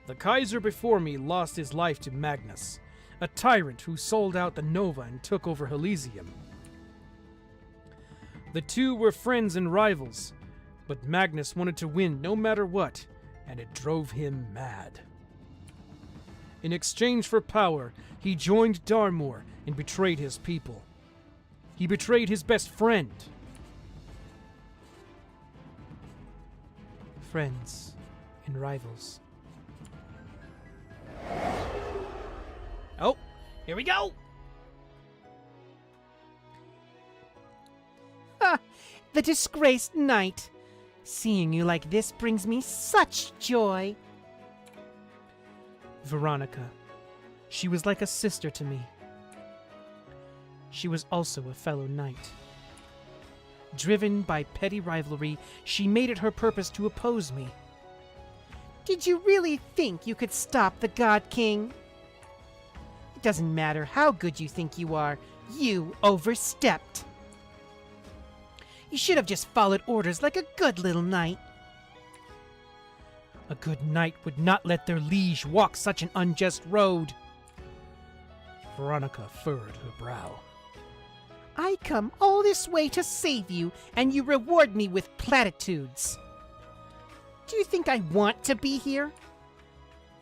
The Kaiser before me lost his life to Magnus, a tyrant who sold out the Nova and took over Elysium. The two were friends and rivals, but Magnus wanted to win no matter what, and it drove him mad. In exchange for power, he joined Darmor and betrayed his people. He betrayed his best friend. Friends and rivals. Oh, here we go! Ha! The disgraced knight. Seeing you like this brings me such joy. Veronica. She was like a sister to me. She was also a fellow knight. Driven by petty rivalry, she made it her purpose to oppose me. Did you really think you could stop the God King? It doesn't matter how good you think you are, you overstepped. You should have just followed orders like a good little knight. A good knight would not let their liege walk such an unjust road. Veronica furrowed her brow. I come all this way to save you, and you reward me with platitudes. Do you think I want to be here?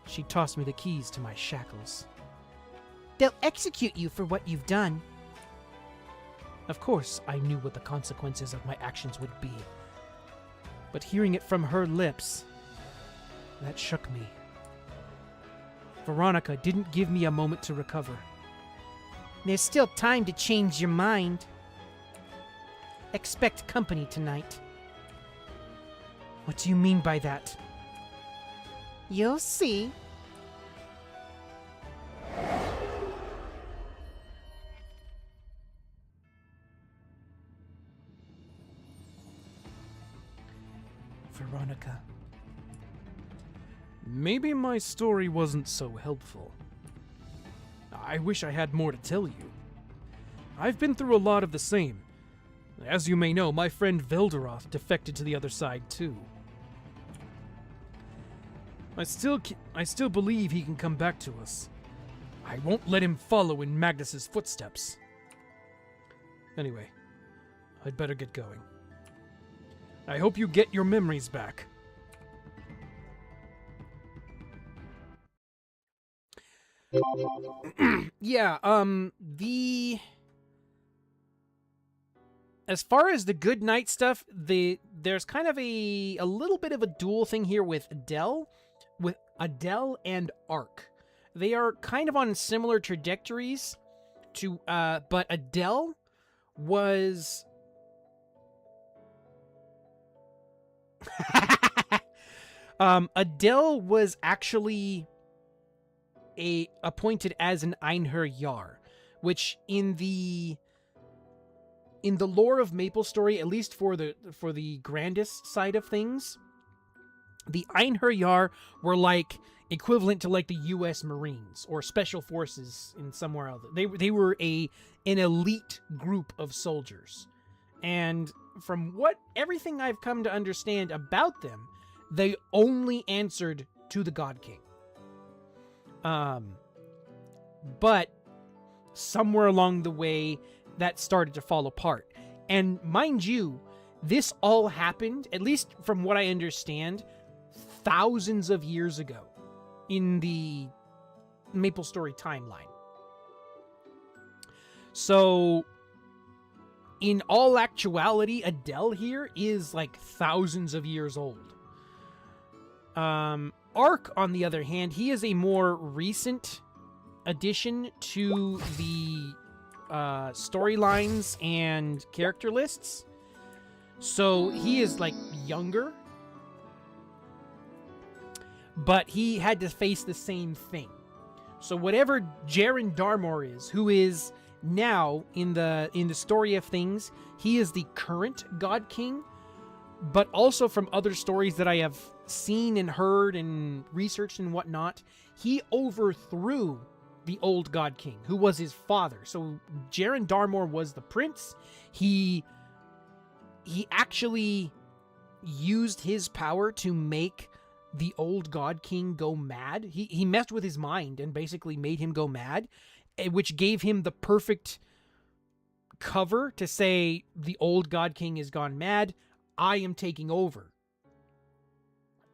She tossed me the keys to my shackles. They'll execute you for what you've done. Of course, I knew what the consequences of my actions would be. But hearing it from her lips, that shook me. Veronica didn't give me a moment to recover. There's still time to change your mind. Expect company tonight. What do you mean by that? You'll see. Veronica. Maybe my story wasn't so helpful. I wish I had more to tell you. I've been through a lot of the same. As you may know, my friend Velderoth defected to the other side too. I still believe he can come back to us. I won't let him follow in Magnus's footsteps. Anyway, I'd better get going. I hope you get your memories back. Yeah, as far as the good night stuff, there's kind of a little bit of a dual thing here with Adele and Ark. They are kind of on similar trajectories to but Adele was Adele was actually appointed as an Einherjar, which in the lore of MapleStory, at least for the grandest side of things, the Einherjar were like equivalent to like the U.S. Marines or Special Forces in somewhere else. They were an elite group of soldiers, and from what everything I've come to understand about them, they only answered to the God King. But somewhere along the way, that started to fall apart. And mind you, this all happened, at least from what I understand, thousands of years ago in the MapleStory timeline. So, in all actuality, Adele here is like thousands of years old. Ark, on the other hand, he is a more recent addition to the storylines and character lists. So he is like younger, but he had to face the same thing. So whatever Jaren Darmor is, who is now in the story of things, he is the current God King, but also from other stories that I have seen and heard and researched and whatnot, he overthrew the old God King, who was his father. So Jaren Darmor was the prince. He actually used his power to make the old God King go mad. He messed with his mind and basically made him go mad, which gave him the perfect cover to say, the old God King has gone mad, I am taking over.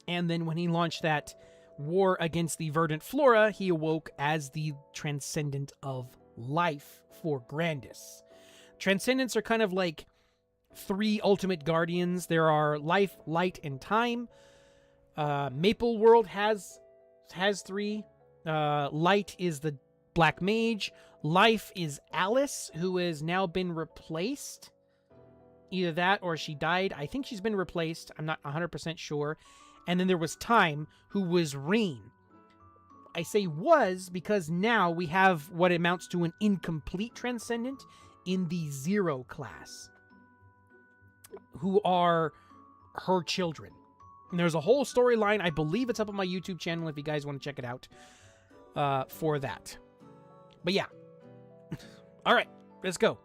And then when he launched that war against the verdant flora, he awoke as the transcendent of life for Grandis. Transcendents are kind of like 3 ultimate guardians. There are life, light, and time. Maple World has 3. Light is the Black Mage. Life is Alice, who has now been replaced. Either that or she died. I think she's been replaced. I'm not 100% sure. And then there was Time, who was Rain. I say was because now we have what amounts to an incomplete Transcendent in the 0 class, who are her children. And there's a whole storyline. I believe it's up on my YouTube channel if you guys want to check it out for that. But yeah. All right, let's go.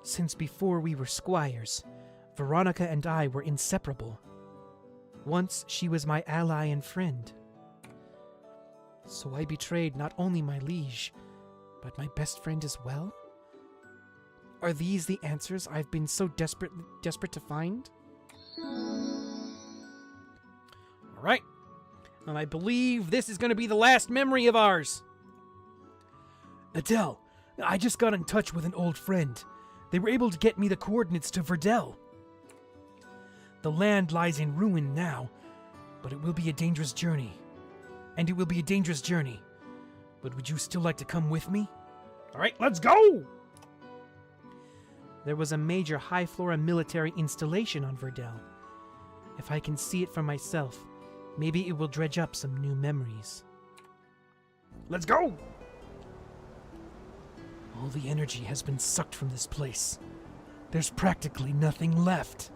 Since before we were squires, Veronica and I were inseparable. Once she was my ally and friend. So I betrayed not only my liege, but my best friend as well? Are these the answers I've been so desperate to find? Alright. And I believe this is going to be the last memory of ours. Adele, I just got in touch with an old friend. They were able to get me the coordinates to Verdel. The land lies in ruin now, but it will be a dangerous journey. And it will be a dangerous journey. But would you still like to come with me? Alright, let's go! There was a major high flora military installation on Verdel. If I can see it for myself, maybe it will dredge up some new memories. Let's go! All the energy has been sucked from this place. There's practically nothing left.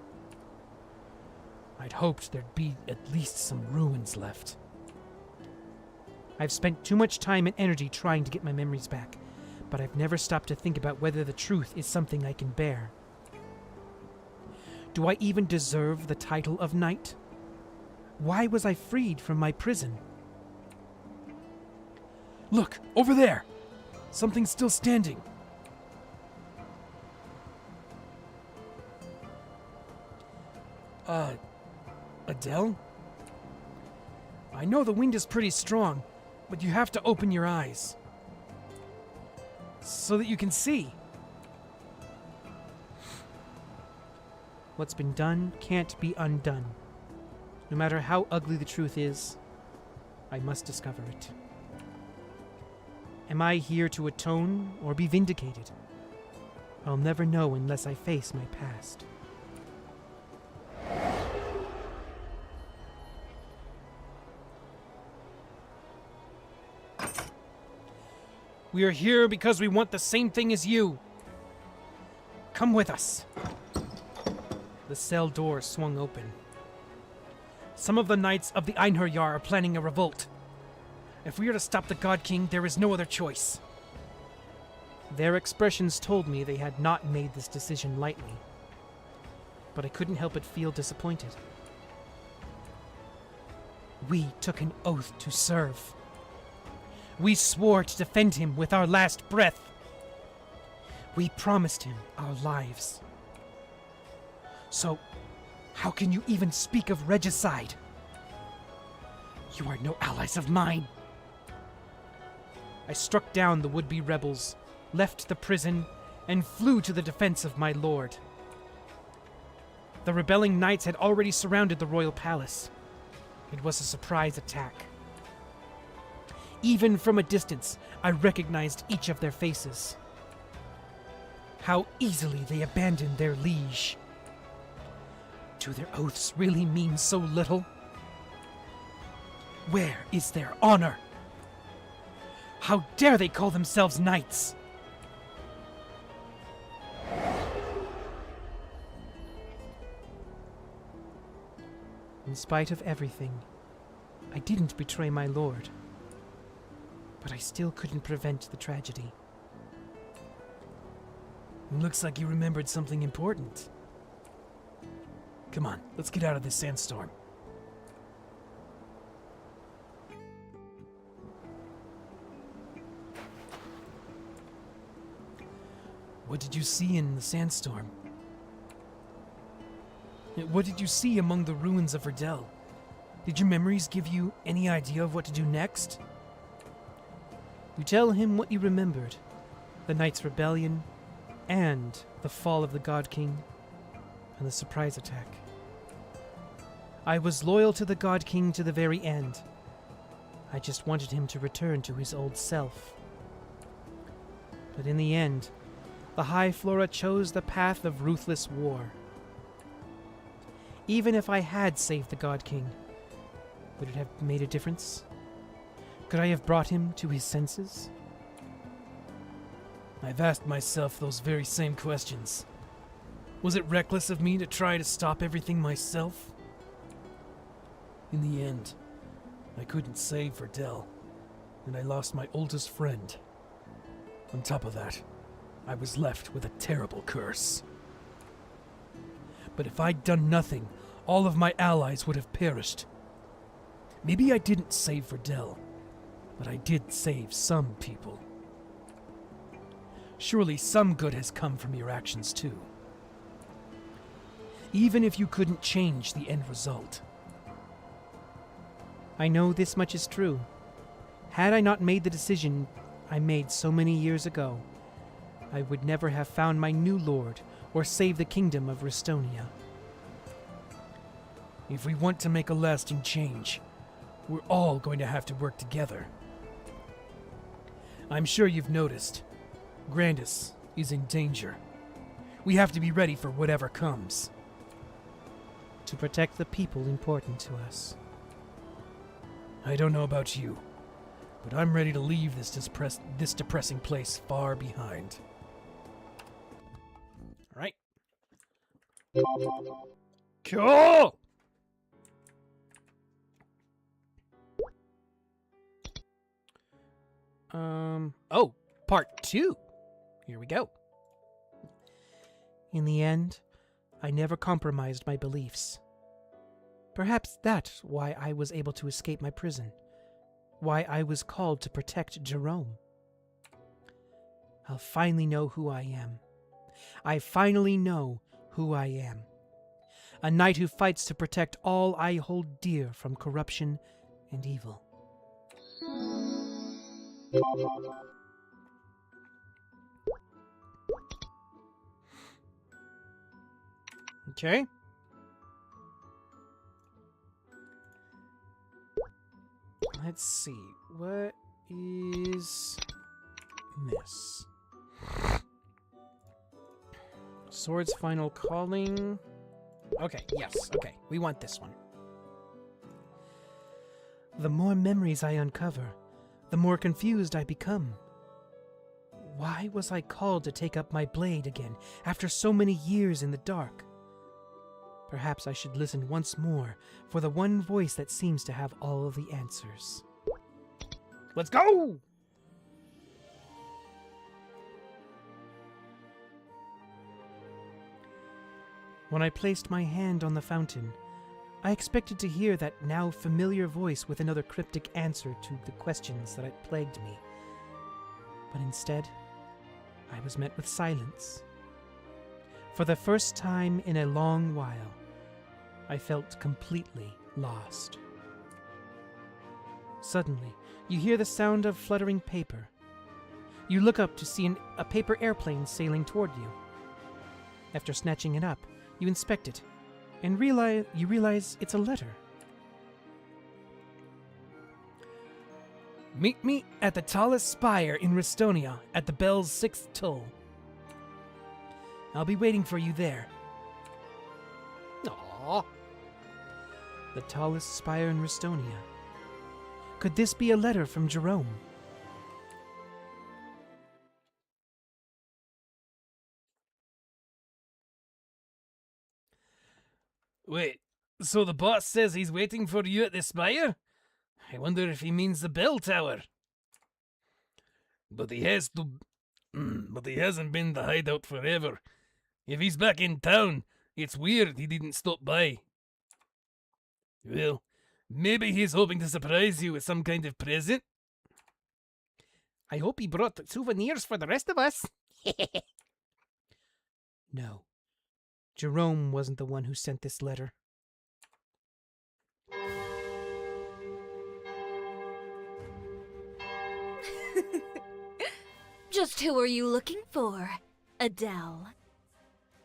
I'd hoped there'd be at least some ruins left. I've spent too much time and energy trying to get my memories back, but I've never stopped to think about whether the truth is something I can bear. Do I even deserve the title of knight? Why was I freed from my prison? Look, over there! Something's still standing. Adele? I know the wind is pretty strong, but you have to open your eyes. So that you can see. What's been done can't be undone. No matter how ugly the truth is, I must discover it. Am I here to atone or be vindicated? I'll never know unless I face my past. We are here because we want the same thing as you. Come with us. The cell door swung open. Some of the knights of the Einherjar are planning a revolt. If we are to stop the God King, there is no other choice. Their expressions told me they had not made this decision lightly. but I couldn't help but feel disappointed. We took an oath to serve. We swore to defend him with our last breath. We promised him our lives. So, how can you even speak of regicide? You are no allies of mine. I struck down the would-be rebels, left the prison, and flew to the defense of my lord. The rebelling knights had already surrounded the royal palace. It was a surprise attack. Even from a distance, I recognized each of their faces. How easily they abandoned their liege. Do their oaths really mean so little? Where is their honor? How dare they call themselves knights? In spite of everything, I didn't betray my lord. But I still couldn't prevent the tragedy. Looks like you remembered something important. Come on, let's get out of this sandstorm. What did you see in the sandstorm? What did you see among the ruins of Adele? Did your memories give you any idea of what to do next? You tell him what you remembered. The Knight's Rebellion, and the fall of the God King, and the surprise attack. I was loyal to the God King to the very end. I just wanted him to return to his old self. But in the end, the High Flora chose the path of ruthless war. Even if I had saved the God King, would it have made a difference? Could I have brought him to his senses? I've asked myself those very same questions. Was it reckless of me to try to stop everything myself? In the end, I couldn't save Adele, and I lost my oldest friend. On top of that, I was left with a terrible curse. But if I'd done nothing, all of my allies would have perished. Maybe I didn't save Adele, but I did save some people. Surely some good has come from your actions too. Even if you couldn't change the end result. I know this much is true. Had I not made the decision I made so many years ago, I would never have found my new lord or saved the kingdom of Restonia. If we want to make a lasting change, we're all going to have to work together. I'm sure you've noticed. Grandis is in danger. We have to be ready for whatever comes. To protect the people important to us. I don't know about you, but I'm ready to leave this depressing place far behind. All right. Cool! Oh, part 2. Here we go. In the end, I never compromised my beliefs. Perhaps that's why I was able to escape my prison. Why I was called to protect Jerome. I'll finally know who I am. I finally know who I am. A knight who fights to protect all I hold dear from corruption and evil. Okay. Let's see. What is this? Sword's Final Calling. Okay, yes, okay. We want this one. The more memories I uncover, the more confused I become. Why was I called to take up my blade again after so many years in the dark? Perhaps I should listen once more for the one voice that seems to have all of the answers. Let's go! When I placed my hand on the fountain, I expected to hear that now familiar voice with another cryptic answer to the questions that had plagued me. But instead, I was met with silence. For the first time in a long while, I felt completely lost. Suddenly, you hear the sound of fluttering paper. You look up to see a paper airplane sailing toward you. After snatching it up, you inspect it, and realize it's a letter. Meet me at the tallest spire in Restonia at the bell's 6th toll. I'll be waiting for you there. Aww. The tallest spire in Restonia. Could this be a letter from Jerome? Wait, so the boss says he's waiting for you at the spire? I wonder if he means the bell tower. But he hasn't been the hideout forever. If he's back in town, it's weird he didn't stop by. Well, maybe he's hoping to surprise you with some kind of present. I hope he brought souvenirs for the rest of us. No. Jerome wasn't the one who sent this letter. Just who are you looking for, Adele?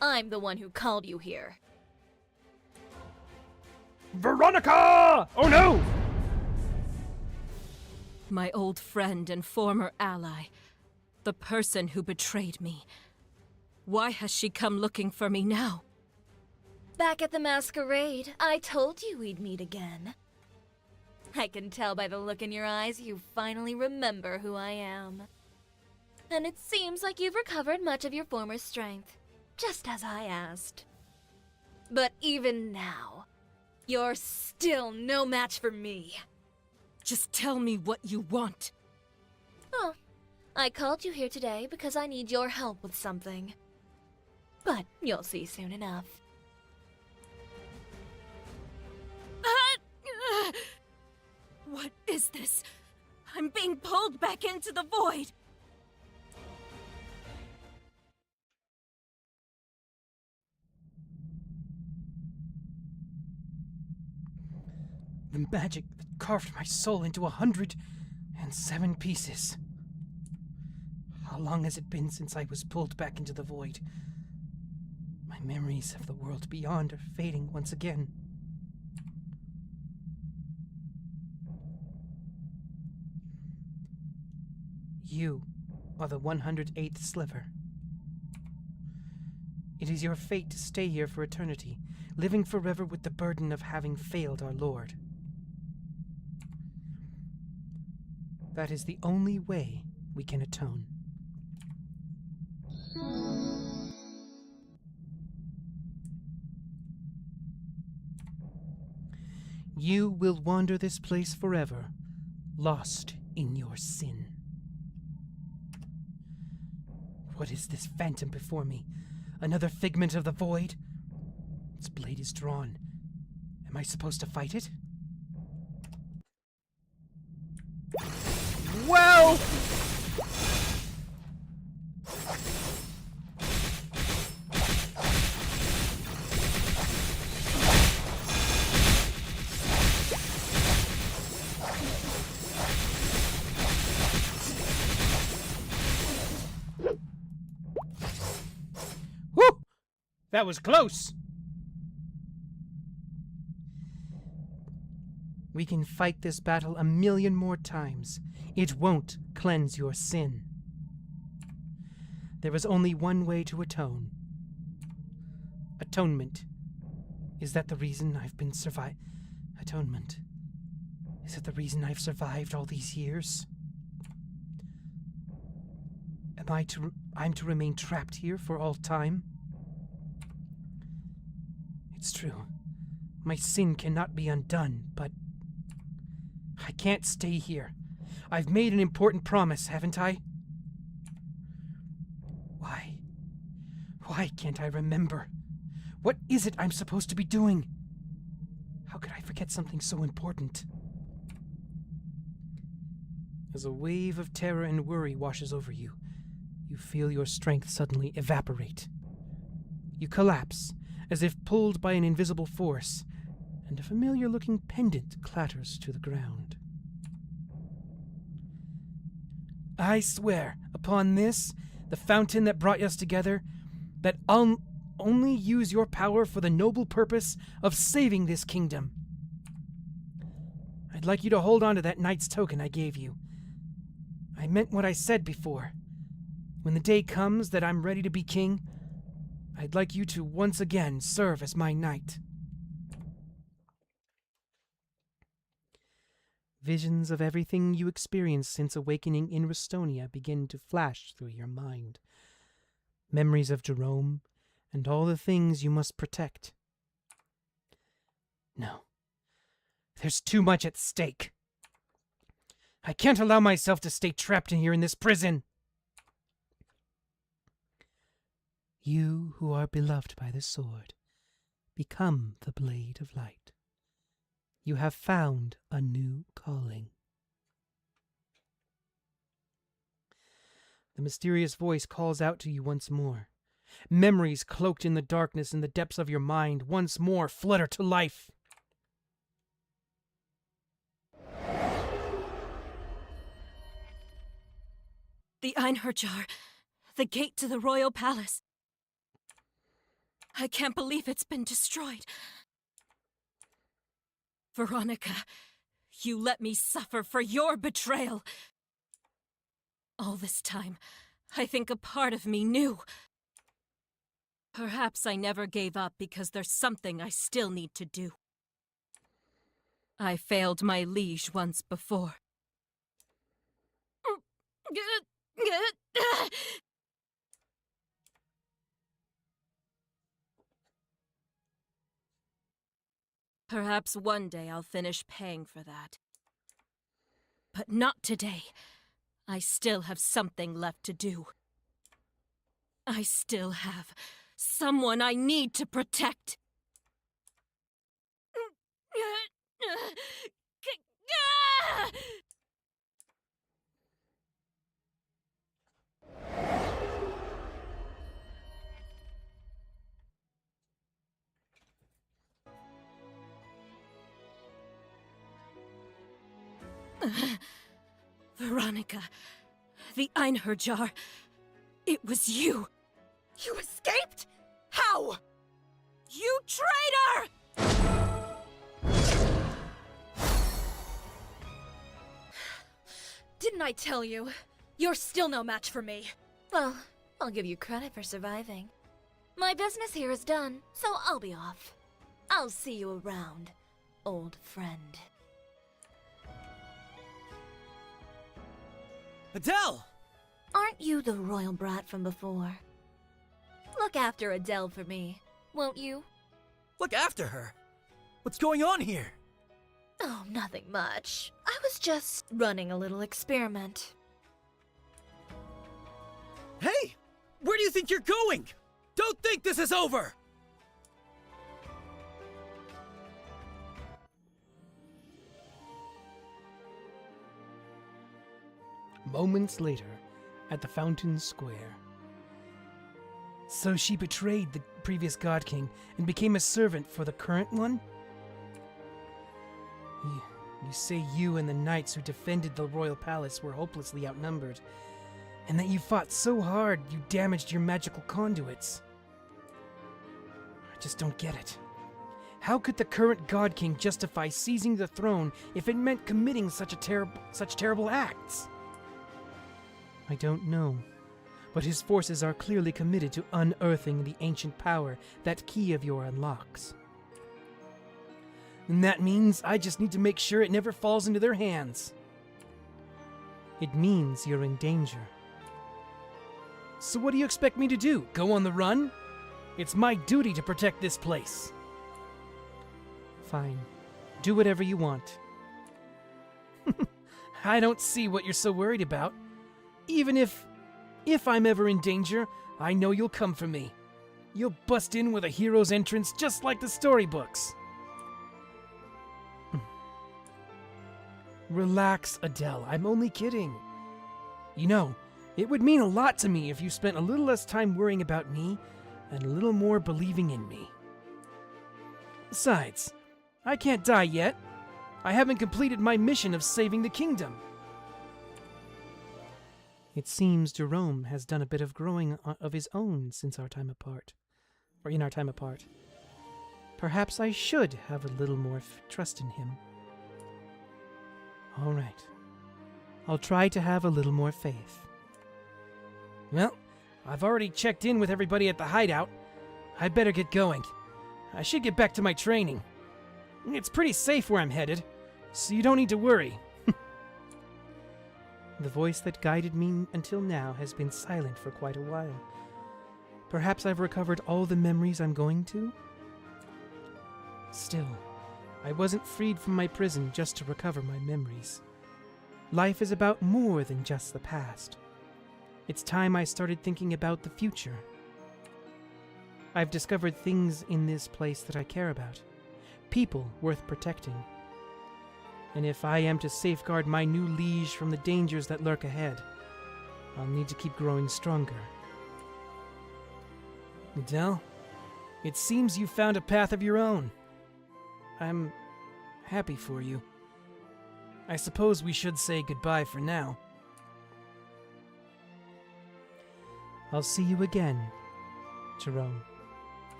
I'm the one who called you here. Veronica! Oh no! My old friend and former ally. The person who betrayed me. Why has she come looking for me now? Back at the masquerade, I told you we'd meet again. I can tell by the look in your eyes you finally remember who I am. And it seems like you've recovered much of your former strength, just as I asked. But even now, you're still no match for me. Just tell me what you want. Oh, I called you here today because I need your help with something. But you'll see soon enough. What is this? I'm being pulled back into the void! The magic that carved my soul into 107 pieces. How long has it been since I was pulled back into the void? My memories of the world beyond are fading once again. You are the 108th sliver. It is your fate to stay here for eternity, living forever with the burden of having failed our Lord. That is the only way we can atone. You will wander this place forever, lost in your sin. What is this phantom before me? Another figment of the void? Its blade is drawn. Am I supposed to fight it? Well! Whew! That was close! We can fight this battle 1,000,000 more times. It won't cleanse your sin. There is only one way to atone. Atonement. Is that the reason I've been Atonement. Is it the reason I've survived all these years? I'm to remain trapped here for all time? It's true. My sin cannot be undone, but I can't stay here. I've made an important promise, haven't I? Why can't I remember? What is it I'm supposed to be doing? How could I forget something so important? As a wave of terror and worry washes over you, you feel your strength suddenly evaporate. You collapse, as if pulled by an invisible force, and a familiar-looking pendant clatters to the ground. I swear, upon this, the fountain that brought us together, that I'll only use your power for the noble purpose of saving this kingdom. I'd like you to hold on to that knight's token I gave you. I meant what I said before. When the day comes that I'm ready to be king, I'd like you to once again serve as my knight. Visions of everything you experienced since awakening in Restonia begin to flash through your mind. Memories of Jerome and all the things you must protect. No. There's too much at stake. I can't allow myself to stay trapped in here in this prison. You who are beloved by the sword, become the blade of light. You have found a new calling. The mysterious voice calls out to you once more. Memories cloaked in the darkness in the depths of your mind once more flutter to life. The Einherjar, the gate to the royal palace. I can't believe it's been destroyed. Veronica, you let me suffer for your betrayal. All this time, I think a part of me knew. Perhaps I never gave up because there's something I still need to do. I failed my liege once before. Perhaps one day I'll finish paying for that. But not today. I still have something left to do. I still have someone I need to protect. Veronica, the Einherjar, it was you. You escaped? How? You traitor! Didn't I tell you? You're still no match for me. Well, I'll give you credit for surviving. My business here is done, so I'll be off. I'll see you around, old friend. Adele! Aren't you the royal brat from before? Look after Adele for me, won't you? Look after her. What's going on here? Oh, nothing much. I was just running a little experiment. Hey! Where do you think you're going? Don't think this is over! Moments later, at the Fountain Square. So she betrayed the previous God King and became a servant for the current one? You say you and the knights who defended the royal palace were hopelessly outnumbered, and that you fought so hard you damaged your magical conduits. I just don't get it. How could the current God King justify seizing the throne if it meant committing such terrible acts? I don't know, but his forces are clearly committed to unearthing the ancient power that key of yours unlocks. And that means I just need to make sure it never falls into their hands. It means you're in danger. So what do you expect me to do? Go on the run? It's my duty to protect this place. Fine. Do whatever you want. I don't see what you're so worried about. Even if I'm ever in danger, I know you'll come for me. You'll bust in with a hero's entrance just like the storybooks. Relax, Adele. I'm only kidding. You know, it would mean a lot to me if you spent a little less time worrying about me and a little more believing in me. Besides, I can't die yet. I haven't completed my mission of saving the kingdom. It seems Jerome has done a bit of growing of his own since our time apart. Or in our time apart. Perhaps I should have a little more trust in him. All right. I'll try to have a little more faith. Well, I've already checked in with everybody at the hideout. I'd better get going. I should get back to my training. It's pretty safe where I'm headed, so you don't need to worry. The voice that guided me until now has been silent for quite a while. Perhaps I've recovered all the memories I'm going to? Still, I wasn't freed from my prison just to recover my memories. Life is about more than just the past. It's time I started thinking about the future. I've discovered things in this place that I care about. People worth protecting. And if I am to safeguard my new liege from the dangers that lurk ahead, I'll need to keep growing stronger. Adele, it seems you found a path of your own. I'm happy for you. I suppose we should say goodbye for now. I'll see you again, Jerome.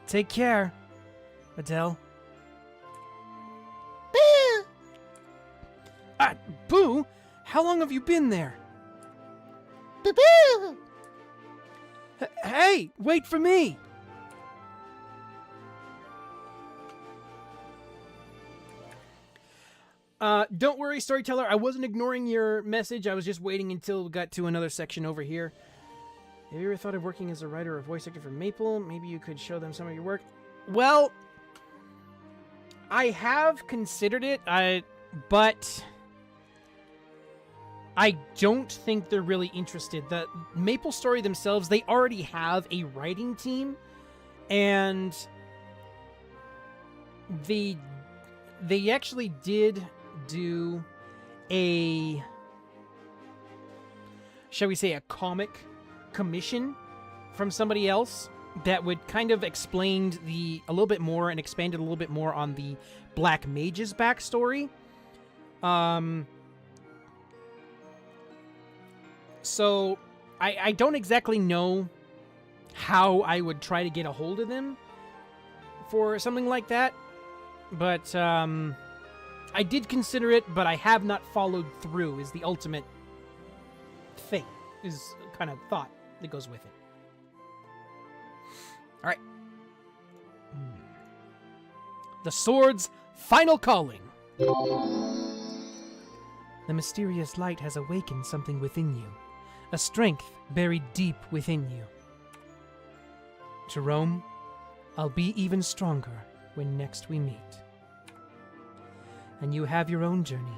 Take care, Adele. Boo! Boo? How long have you been there? Boo-boo! Hey, wait for me! Don't worry, storyteller. I wasn't ignoring your message. I was just waiting until we got to another section over here. Have you ever thought of working as a writer or voice actor for Maple? Maybe you could show them some of your work. Well, I have considered it, but I don't think they're really interested. The MapleStory themselves, they already have a writing team, and they actually did do a, shall we say, a comic commission from somebody else that would kind of explained a little bit more and expanded a little bit more on the Black Mage's backstory. So I don't exactly know how I would try to get a hold of them for something like that, but I did consider it, but I have not followed through, is the ultimate thing, is kind of thought that goes with it. All right. The Sword's Final Calling. The mysterious light has awakened something within you, a strength buried deep within you. Jerome, I'll be even stronger when next we meet. And you have your own journey.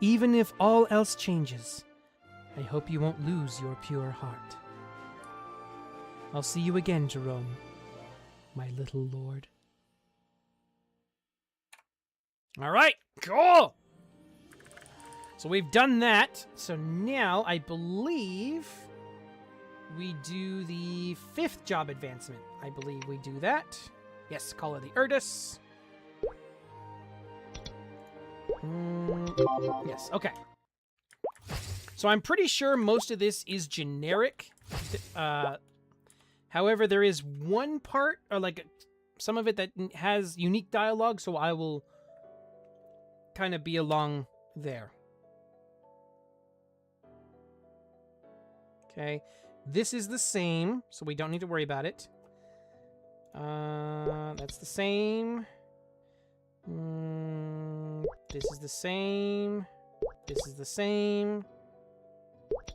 Even if all else changes, I hope you won't lose your pure heart. I'll see you again, Jerome, my little lord. All right, cool. So we've done that. So now I believe we do the 5th job advancement. I believe we do that. Yes, Call of the Erdus. Yes, okay. So I'm pretty sure most of this is generic. However, there is one part, or like some of it that has unique dialogue, so I will kind of be along there. Okay, this is the same, so we don't need to worry about it. That's the same. This is the same. This is the same.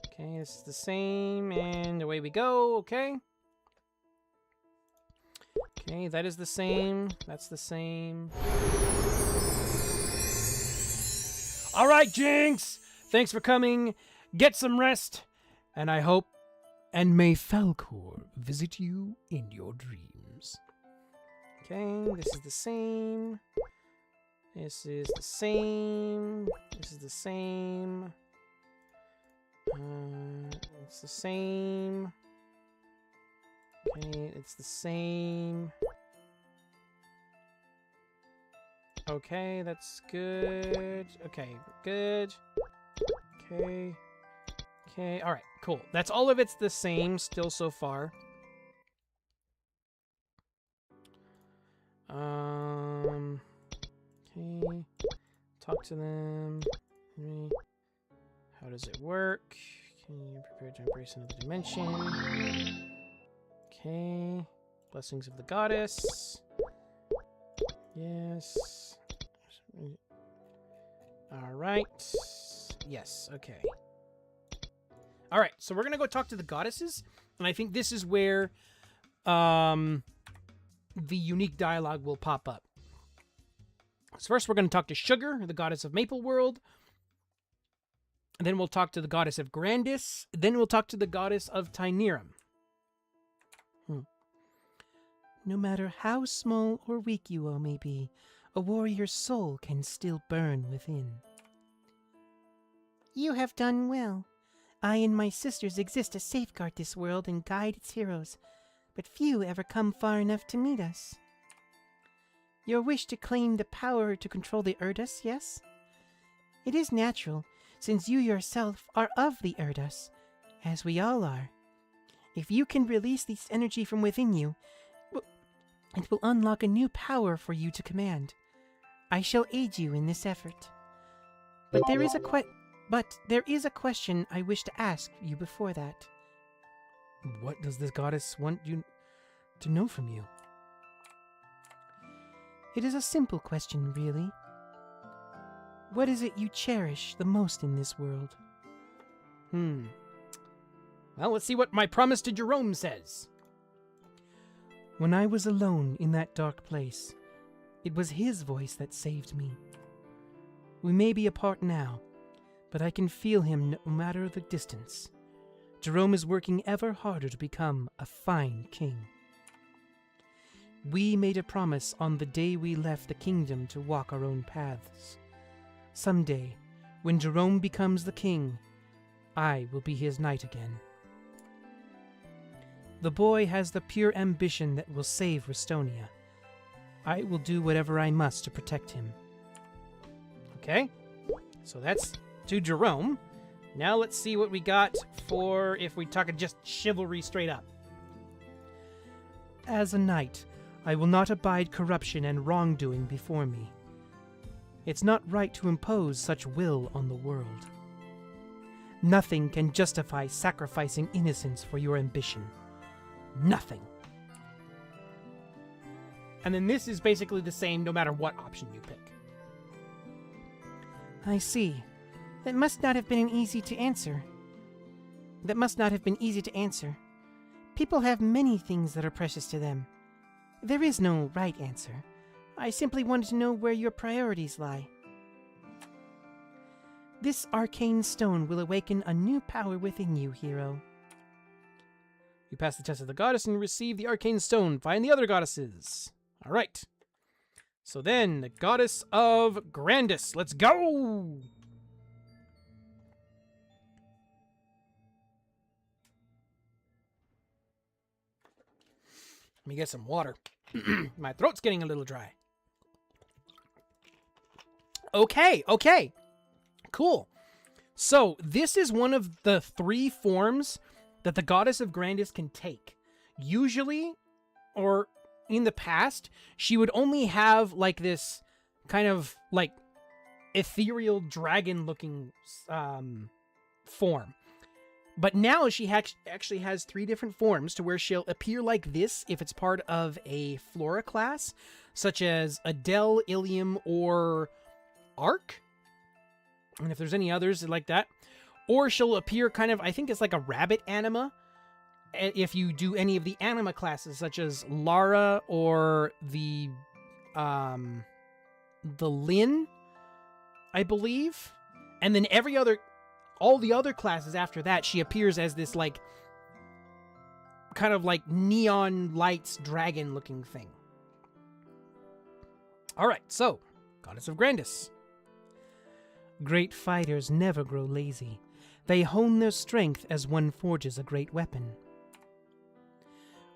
Okay, this is the same, and away we go, okay. Okay, that is the same. That's the same. All right, Jinx! Thanks for coming. Get some rest. And I hope And may Falcor visit you in your dreams. Okay, this is the same. This is the same. This is the same. It's the same. Okay, it's the same. Okay, that's good. Okay, good. Okay. Okay, alright, cool. That's all of it's the same still so far. Okay. Talk to them. How does it work? Can you prepare to embrace another dimension? Okay. Blessings of the goddess. Yes. Alright. Yes, okay. Alright, so we're gonna go talk to the goddesses, and I think this is where the unique dialogue will pop up. So first we're gonna talk to Sugar, the goddess of Maple World. And then we'll talk to the goddess of Grandis. Then we'll talk to the goddess of Tynerum. No matter how small or weak you all may be, a warrior's soul can still burn within. You have done well. I and my sisters exist to safeguard this world and guide its heroes, but few ever come far enough to meet us. Your wish to claim the power to control the Erdus, yes? It is natural, since you yourself are of the Erdus, as we all are. If you can release this energy from within you, it will unlock a new power for you to command. I shall aid you in this effort. But there is a question I wish to ask you before that. What does this goddess want you to know from you? It is a simple question, really. What is it you cherish the most in this world? Well, let's see what my promise to Jerome says. When I was alone in that dark place, it was his voice that saved me. We may be apart now, but I can feel him no matter the distance. Jerome is working ever harder to become a fine king. We made a promise on the day we left the kingdom to walk our own paths. Someday, when Jerome becomes the king, I will be his knight again. The boy has the pure ambition that will save Restonia. I will do whatever I must to protect him. Okay, so that's to Jerome. Now let's see what we got for if we talk just chivalry straight up. As a knight, I will not abide corruption and wrongdoing before me. It's not right to impose such will on the world. Nothing can justify sacrificing innocence for your ambition. Nothing. And then this is basically the same no matter what option you pick. I see. That must not have been easy to answer. People have many things that are precious to them. There is no right answer. I simply wanted to know where your priorities lie. This arcane stone will awaken a new power within you, hero. You pass the test of the goddess and receive the arcane stone. Find the other goddesses. All right. So then, the goddess of Grandis. Let's go! Let me get some water. My throat's getting a little dry. Okay. Cool. So, this is one of the 3 forms that the goddess of Grandis can take. Usually, or in the past, she would only have like this kind of like ethereal dragon-looking form. But now she actually has 3 different forms to where she'll appear like this if it's part of a Flora class, such as Adele, Ilium, or Arc. And if there's any others like that. Or she'll appear kind of, I think it's like a rabbit anima, if you do any of the anima classes, such as Lara or the Lin, I believe. And then all the other classes after that, she appears as this like kind of like neon lights dragon looking thing. Alright, so, Goddess of Grandis. Great fighters never grow lazy. They hone their strength as one forges a great weapon.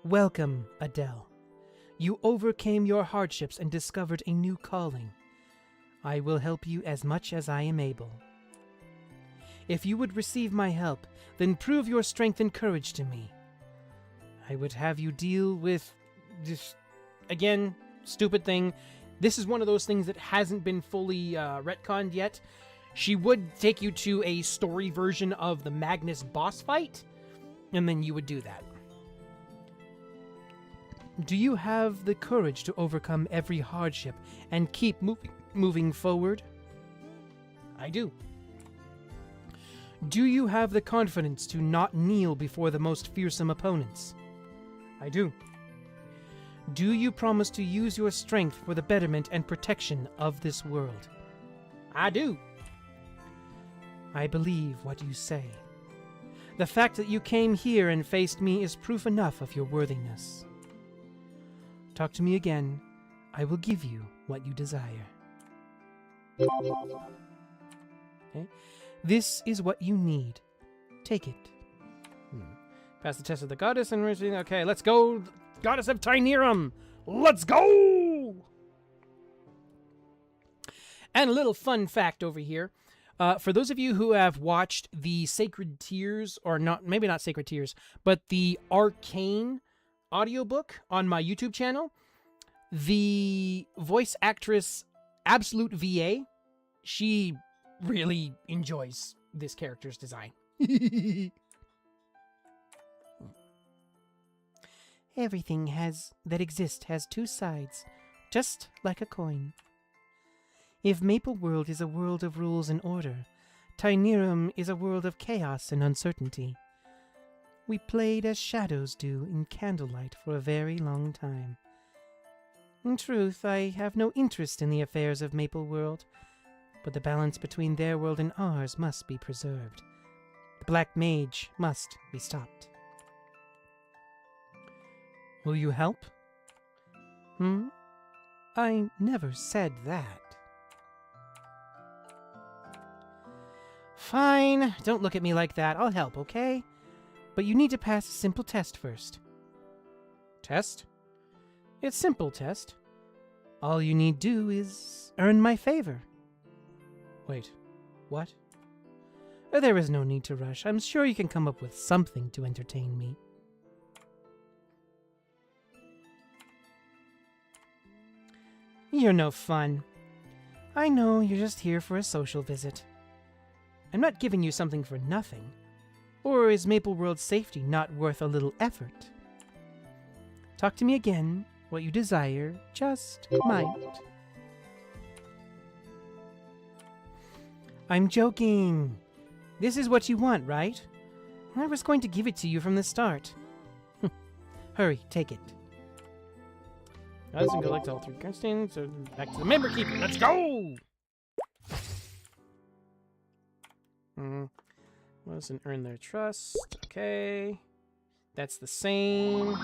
Welcome, Adele. You overcame your hardships and discovered a new calling. I will help you as much as I am able. If you would receive my help, then prove your strength and courage to me. I would have you deal with this, again, stupid thing. This is one of those things that hasn't been fully retconned yet. She would take you to a story version of the Magnus boss fight, and then you would do that. Do you have the courage to overcome every hardship and keep moving forward? I do. Do you have the confidence to not kneel before the most fearsome opponents? I do. Do you promise to use your strength for the betterment and protection of this world? I do. I believe what you say. The fact that you came here and faced me is proof enough of your worthiness. Talk to me again. I will give you what you desire. Okay. This is what you need. Take it. Pass the test of the goddess and okay, let's go. Goddess of Tynerum. Let's go! And a little fun fact over here. For those of you who have watched the Sacred Tears, or not, maybe not Sacred Tears, but the Arcane audiobook on my YouTube channel, the voice actress Absolute VA, she really enjoys this character's design. Everything that exists has two sides, just like a coin. If Maple World is a world of rules and order, Tynerum is a world of chaos and uncertainty. We played as shadows do in candlelight for a very long time. In truth, I have no interest in the affairs of Maple World, but the balance between their world and ours must be preserved. The Black Mage must be stopped. Will you help? I never said that. Fine, don't look at me like that. I'll help, okay? But you need to pass a simple test first. Test? It's simple test. All you need do is earn my favor. Wait, what? There is no need to rush. I'm sure you can come up with something to entertain me. You're no fun. I know you're just here for a social visit. I'm not giving you something for nothing. Or is Maple World's safety not worth a little effort? Talk to me again. What you desire just might. I'm joking. This is what you want, right? I was going to give it to you from the start. Hurry, take it. I doesn't collect all three constants, so back to the member keeper. Let's go! Doesn't earn their trust. Okay. That's the same.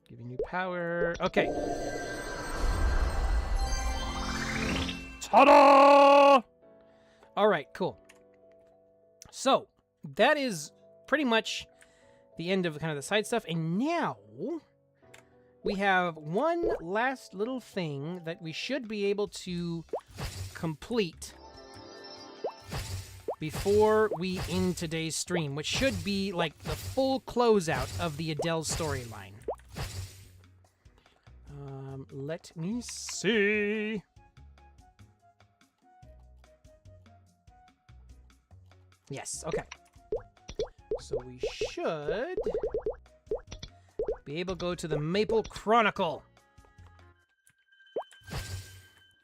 Giving you power. Okay. Ta-da! Alright, cool. So, that is pretty much the end of kind of the side stuff. And now, we have one last little thing that we should be able to complete before we end today's stream, which should be like the full closeout of the Adele storyline. Let me see. Yes, okay. So we should be able to go to the Maple Chronicle.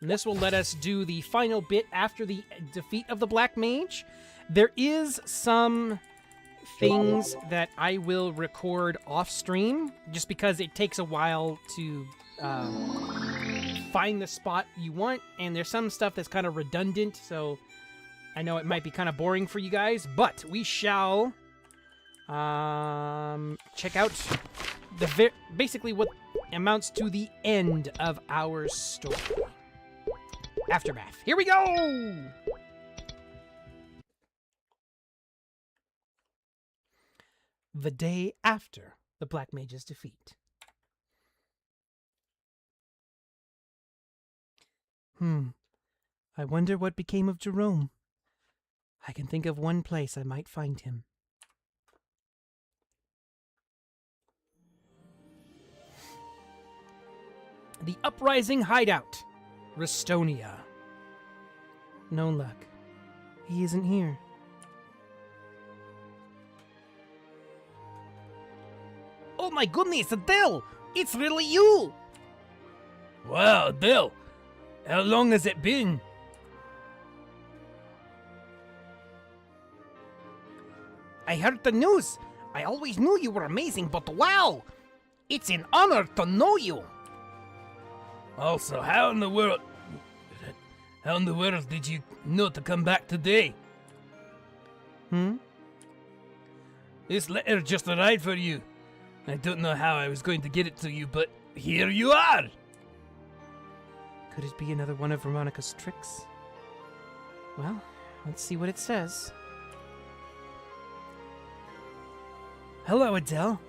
And this will let us do the final bit after the defeat of the Black Mage. There is some things that I will record off stream, just because it takes a while to find the spot you want, and there's some stuff that's kind of redundant, so I know it might be kind of boring for you guys, but we shall Check out basically what amounts to the end of our story. Aftermath. Here we go! The day after the Black Mage's defeat. I wonder what became of Jerome. I can think of one place I might find him. The Uprising Hideout, Restonia. No luck. He isn't here. Oh my goodness, Adele! It's really you! Wow, Adele! How long has it been? I heard the news. I always knew you were amazing, but wow! It's an honor to know you! Also, how in the world did you know to come back today? This letter just arrived for you. I don't know how I was going to get it to you, but here you are! Could it be another one of Veronica's tricks? Well, let's see what it says. Hello, Adele.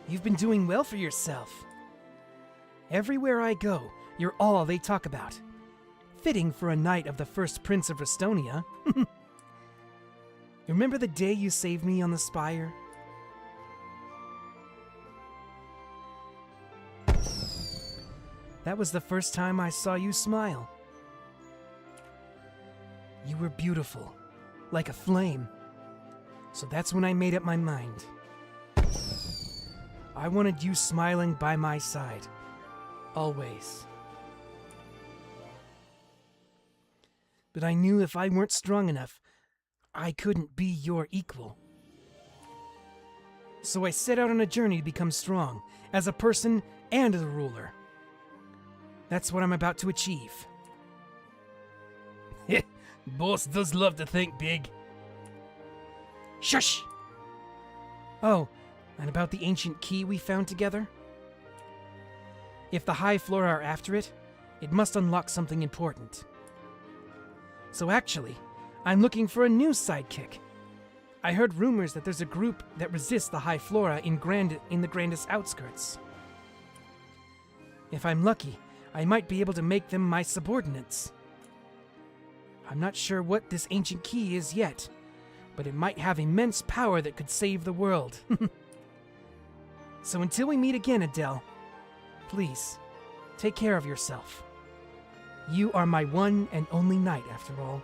You've been doing well for yourself. Everywhere I go, you're all they talk about. Fitting for a knight of the first prince of Restonia. Remember the day you saved me on the spire? That was the first time I saw you smile. You were beautiful, like a flame. So that's when I made up my mind. I wanted you smiling by my side. Always. But I knew if I weren't strong enough, I couldn't be your equal. So I set out on a journey to become strong, as a person and as a ruler. That's what I'm about to achieve. Boss does love to think big. Shush! Oh, and about the ancient key we found together? If the High Flora are after it, it must unlock something important. So actually, I'm looking for a new sidekick. I heard rumors that there's a group that resists the High Flora in the Grandest outskirts. If I'm lucky, I might be able to make them my subordinates. I'm not sure what this ancient key is yet, but it might have immense power that could save the world. So until we meet again, Adele, please, take care of yourself. You are my one and only knight, after all.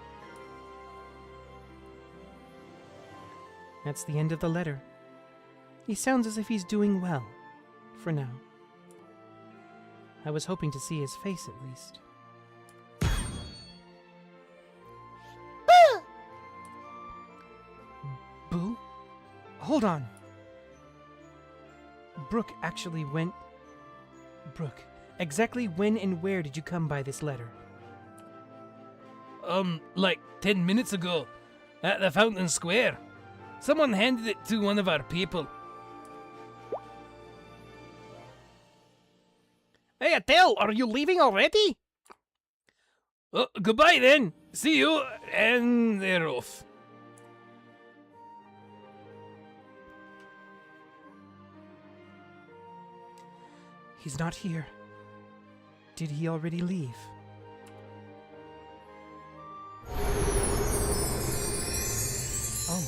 That's the end of the letter. He sounds as if he's doing well, for now. I was hoping to see his face at least. Boo? Hold on. Brooke actually went... Brooke, exactly when and where did you come by this letter? Like 10 minutes ago, at the Fountain Square. Someone handed it to one of our people. Hey, Adele, are you leaving already? Oh, goodbye then. See you, and they're off. He's not here. Did he already leave? Oh,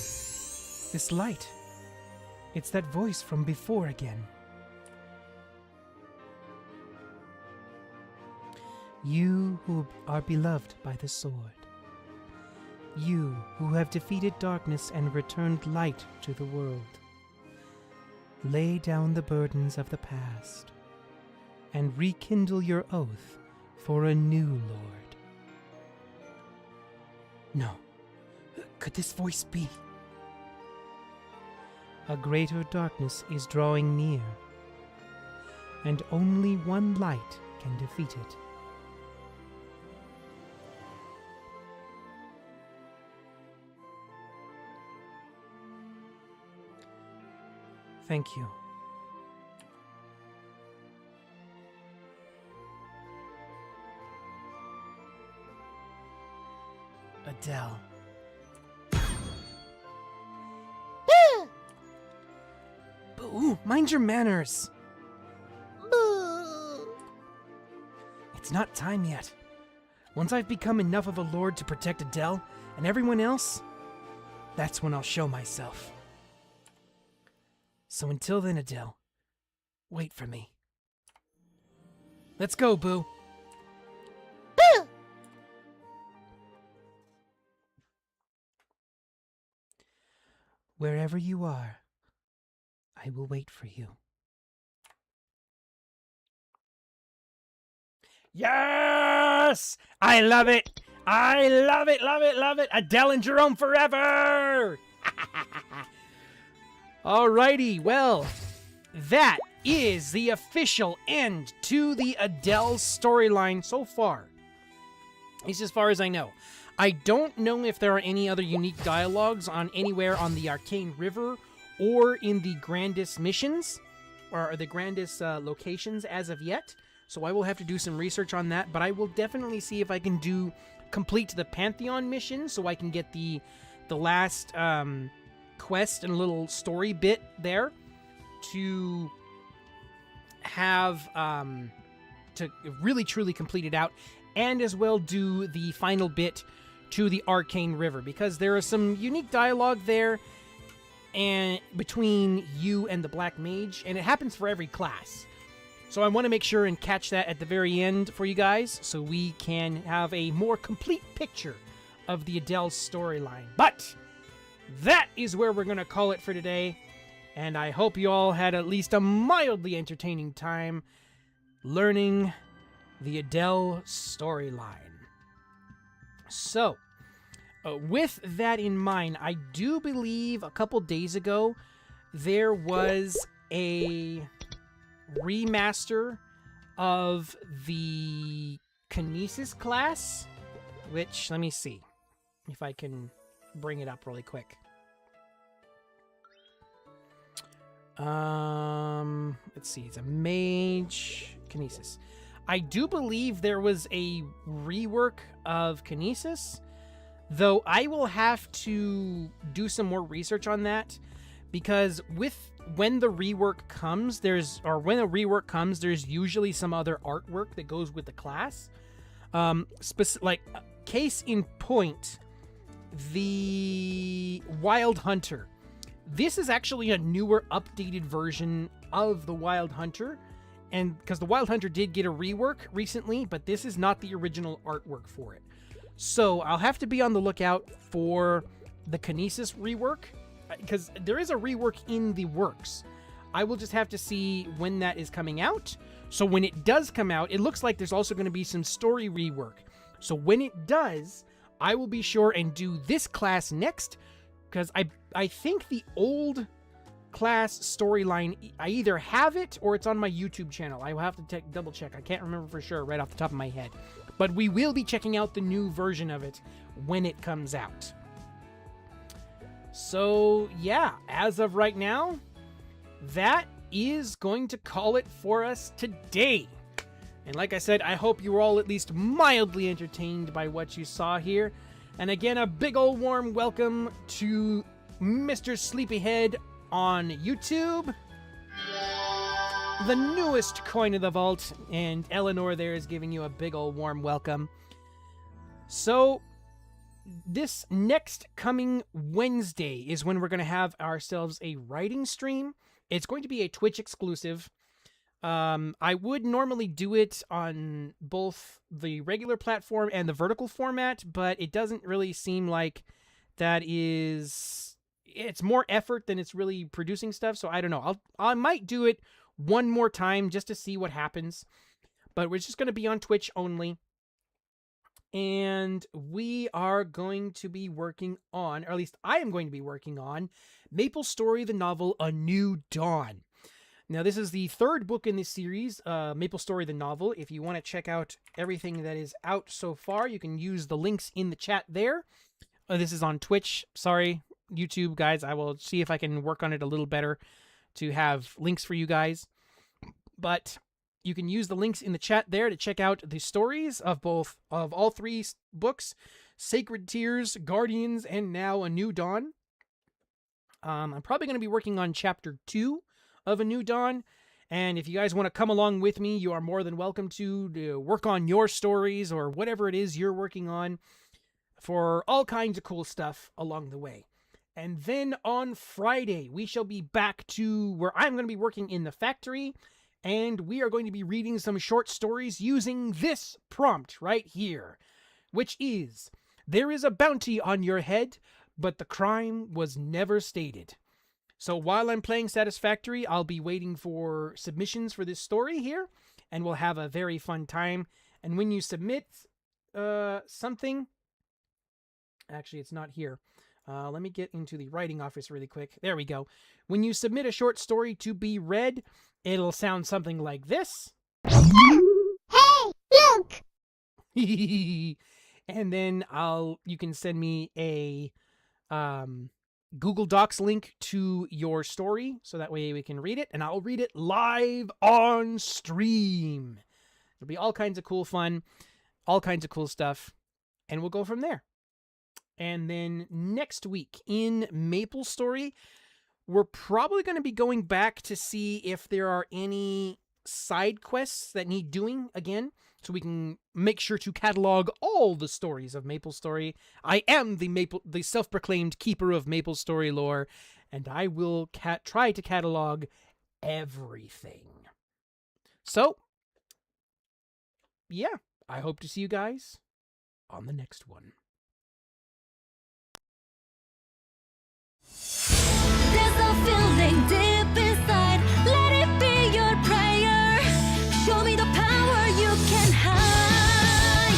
this light. It's that voice from before again. You who are beloved by the sword. You who have defeated darkness and returned light to the world. Lay down the burdens of the past and rekindle your oath for a new lord. No. Could this voice be? A greater darkness is drawing near, and only one light can defeat it. Thank you. Adele. Boo! Mind your manners! It's not time yet. Once I've become enough of a lord to protect Adele and everyone else, that's when I'll show myself. So until then, Adele, wait for me. Let's go, Boo! Wherever you are, I will wait for you. Yes! I love it! I love it, love it, love it! Adele and Jerome forever! Alrighty, well, that is the official end to the Adele storyline so far. At least as far as I know. I don't know if there are any other unique dialogues on anywhere on the Arcane River or in the Grandis missions, or the Grandis locations as of yet. So I will have to do some research on that, but I will definitely see if I can complete the Pantheon mission so I can get the last quest and little story bit there to have to really truly complete it out, and as well do the final bit to the Arcane River, because there is some unique dialogue there and between you and the Black Mage, and it happens for every class. So I want to make sure and catch that at the very end for you guys so we can have a more complete picture of the Adele storyline. But that is where we're going to call it for today, and I hope you all had at least a mildly entertaining time learning the Adele storyline. So, with that in mind, I do believe a couple days ago there was a remaster of the Kinesis class, which, let me see if I can bring it up really quick. Let's see, it's a mage Kinesis. I do believe there was a rework of Kinesis, though I will have to do some more research on that, because when the rework comes, there's usually some other artwork that goes with the class. Like case in point, the Wild Hunter. This is actually a newer, updated version of the Wild Hunter, and because the Wild Hunter did get a rework recently, but this is not the original artwork for it. So I'll have to be on the lookout for the Kinesis rework, because there is a rework in the works. I will just have to see when that is coming out. So when it does come out, it looks like there's also going to be some story rework. So when it does, I will be sure and do this class next, because I think the old class storyline, I either have it or it's on my YouTube channel. I will have to double check. I can't remember for sure right off the top of my head. But we will be checking out the new version of it when it comes out. So yeah, as of right now, that is going to call it for us today. And like I said, I hope you were all at least mildly entertained by what you saw here. And again, a big old warm welcome to Mr. Sleepyhead on YouTube, the newest coin of the vault, and Eleanor there is giving you a big old warm welcome. So this next coming Wednesday is when we're going to have ourselves a writing stream. It's going to be a Twitch exclusive. I would normally do it on both the regular platform and the vertical format, but it doesn't really seem like that is... It's more effort than it's really producing stuff, so I don't know. I might do it one more time just to see what happens, but we're just going to be on Twitch only. And we are going to be working on, or at least I am going to be working on, MapleStory the novel A New Dawn. Now, this is the third book in this series, MapleStory the novel. If you want to check out everything that is out so far, you can use the links in the chat there. This is on Twitch. Sorry, YouTube guys. I will see if I can work on it a little better to have links for you guys. But you can use the links in the chat there to check out the stories of all three books, Sacred Tears, Guardians, and now A New Dawn. I'm probably going to be working on chapter 2 of A New Dawn. And if you guys want to come along with me, you are more than welcome to work on your stories or whatever it is you're working on for all kinds of cool stuff along the way. And then on Friday, we shall be back to where I'm going to be working in the factory, and we are going to be reading some short stories using this prompt right here, which is, there is a bounty on your head, but the crime was never stated. So while I'm playing Satisfactory, I'll be waiting for submissions for this story here, and we'll have a very fun time. And when you submit something, actually it's not here. Let me get into the writing office really quick. There we go. When you submit a short story to be read, it'll sound something like this. Hey, look! And then you can send me a Google Docs link to your story, so that way we can read it, and I'll read it live on stream. There'll be all kinds of cool fun, all kinds of cool stuff, and we'll go from there. And then next week in MapleStory, we're probably going to be going back to see if there are any side quests that need doing again, so we can make sure to catalog all the stories of MapleStory. I am the self-proclaimed keeper of MapleStory lore, and I will try to catalog everything. So, yeah, I hope to see you guys on the next one. There's a feeling deep inside. Let it be your prayer. Show me the power you can hide.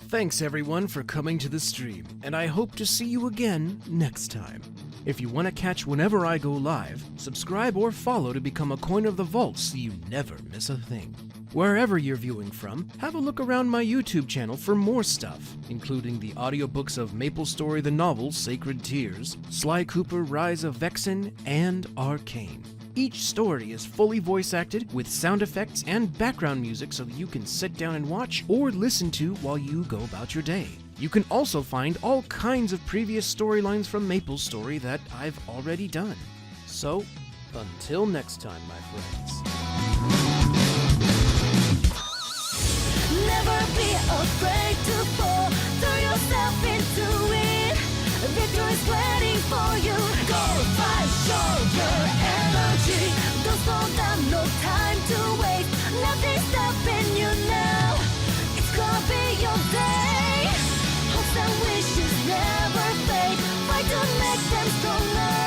Thanks everyone for coming to the stream, and I hope to see you again next time. If you want to catch whenever I go live, subscribe or follow to become a coin of the vault so you never miss a thing. Wherever you're viewing from, have a look around my YouTube channel for more stuff, including the audiobooks of MapleStory the novel Sacred Tears, Sly Cooper Rise of Vexen, and Arcane. Each story is fully voice acted with sound effects and background music so that you can sit down and watch or listen to while you go about your day. You can also find all kinds of previous storylines from MapleStory that I've already done. So, until next time, my friends. Never be afraid to fall. Throw yourself into it. Victory's waiting for you. Go fight, show your energy. Don't slow down, no time to waste. Nothing's stopping you now. It's gonna be your day. Hopes and wishes never fade. Fight to make them stronger.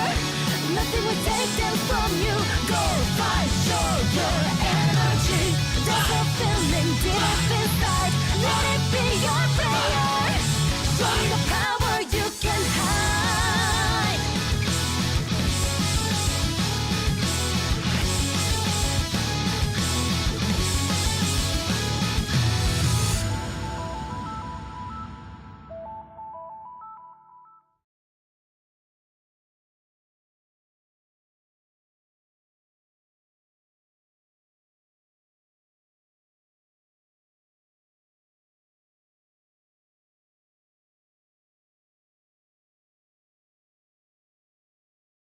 Nothing will take them from you. Go fight, show your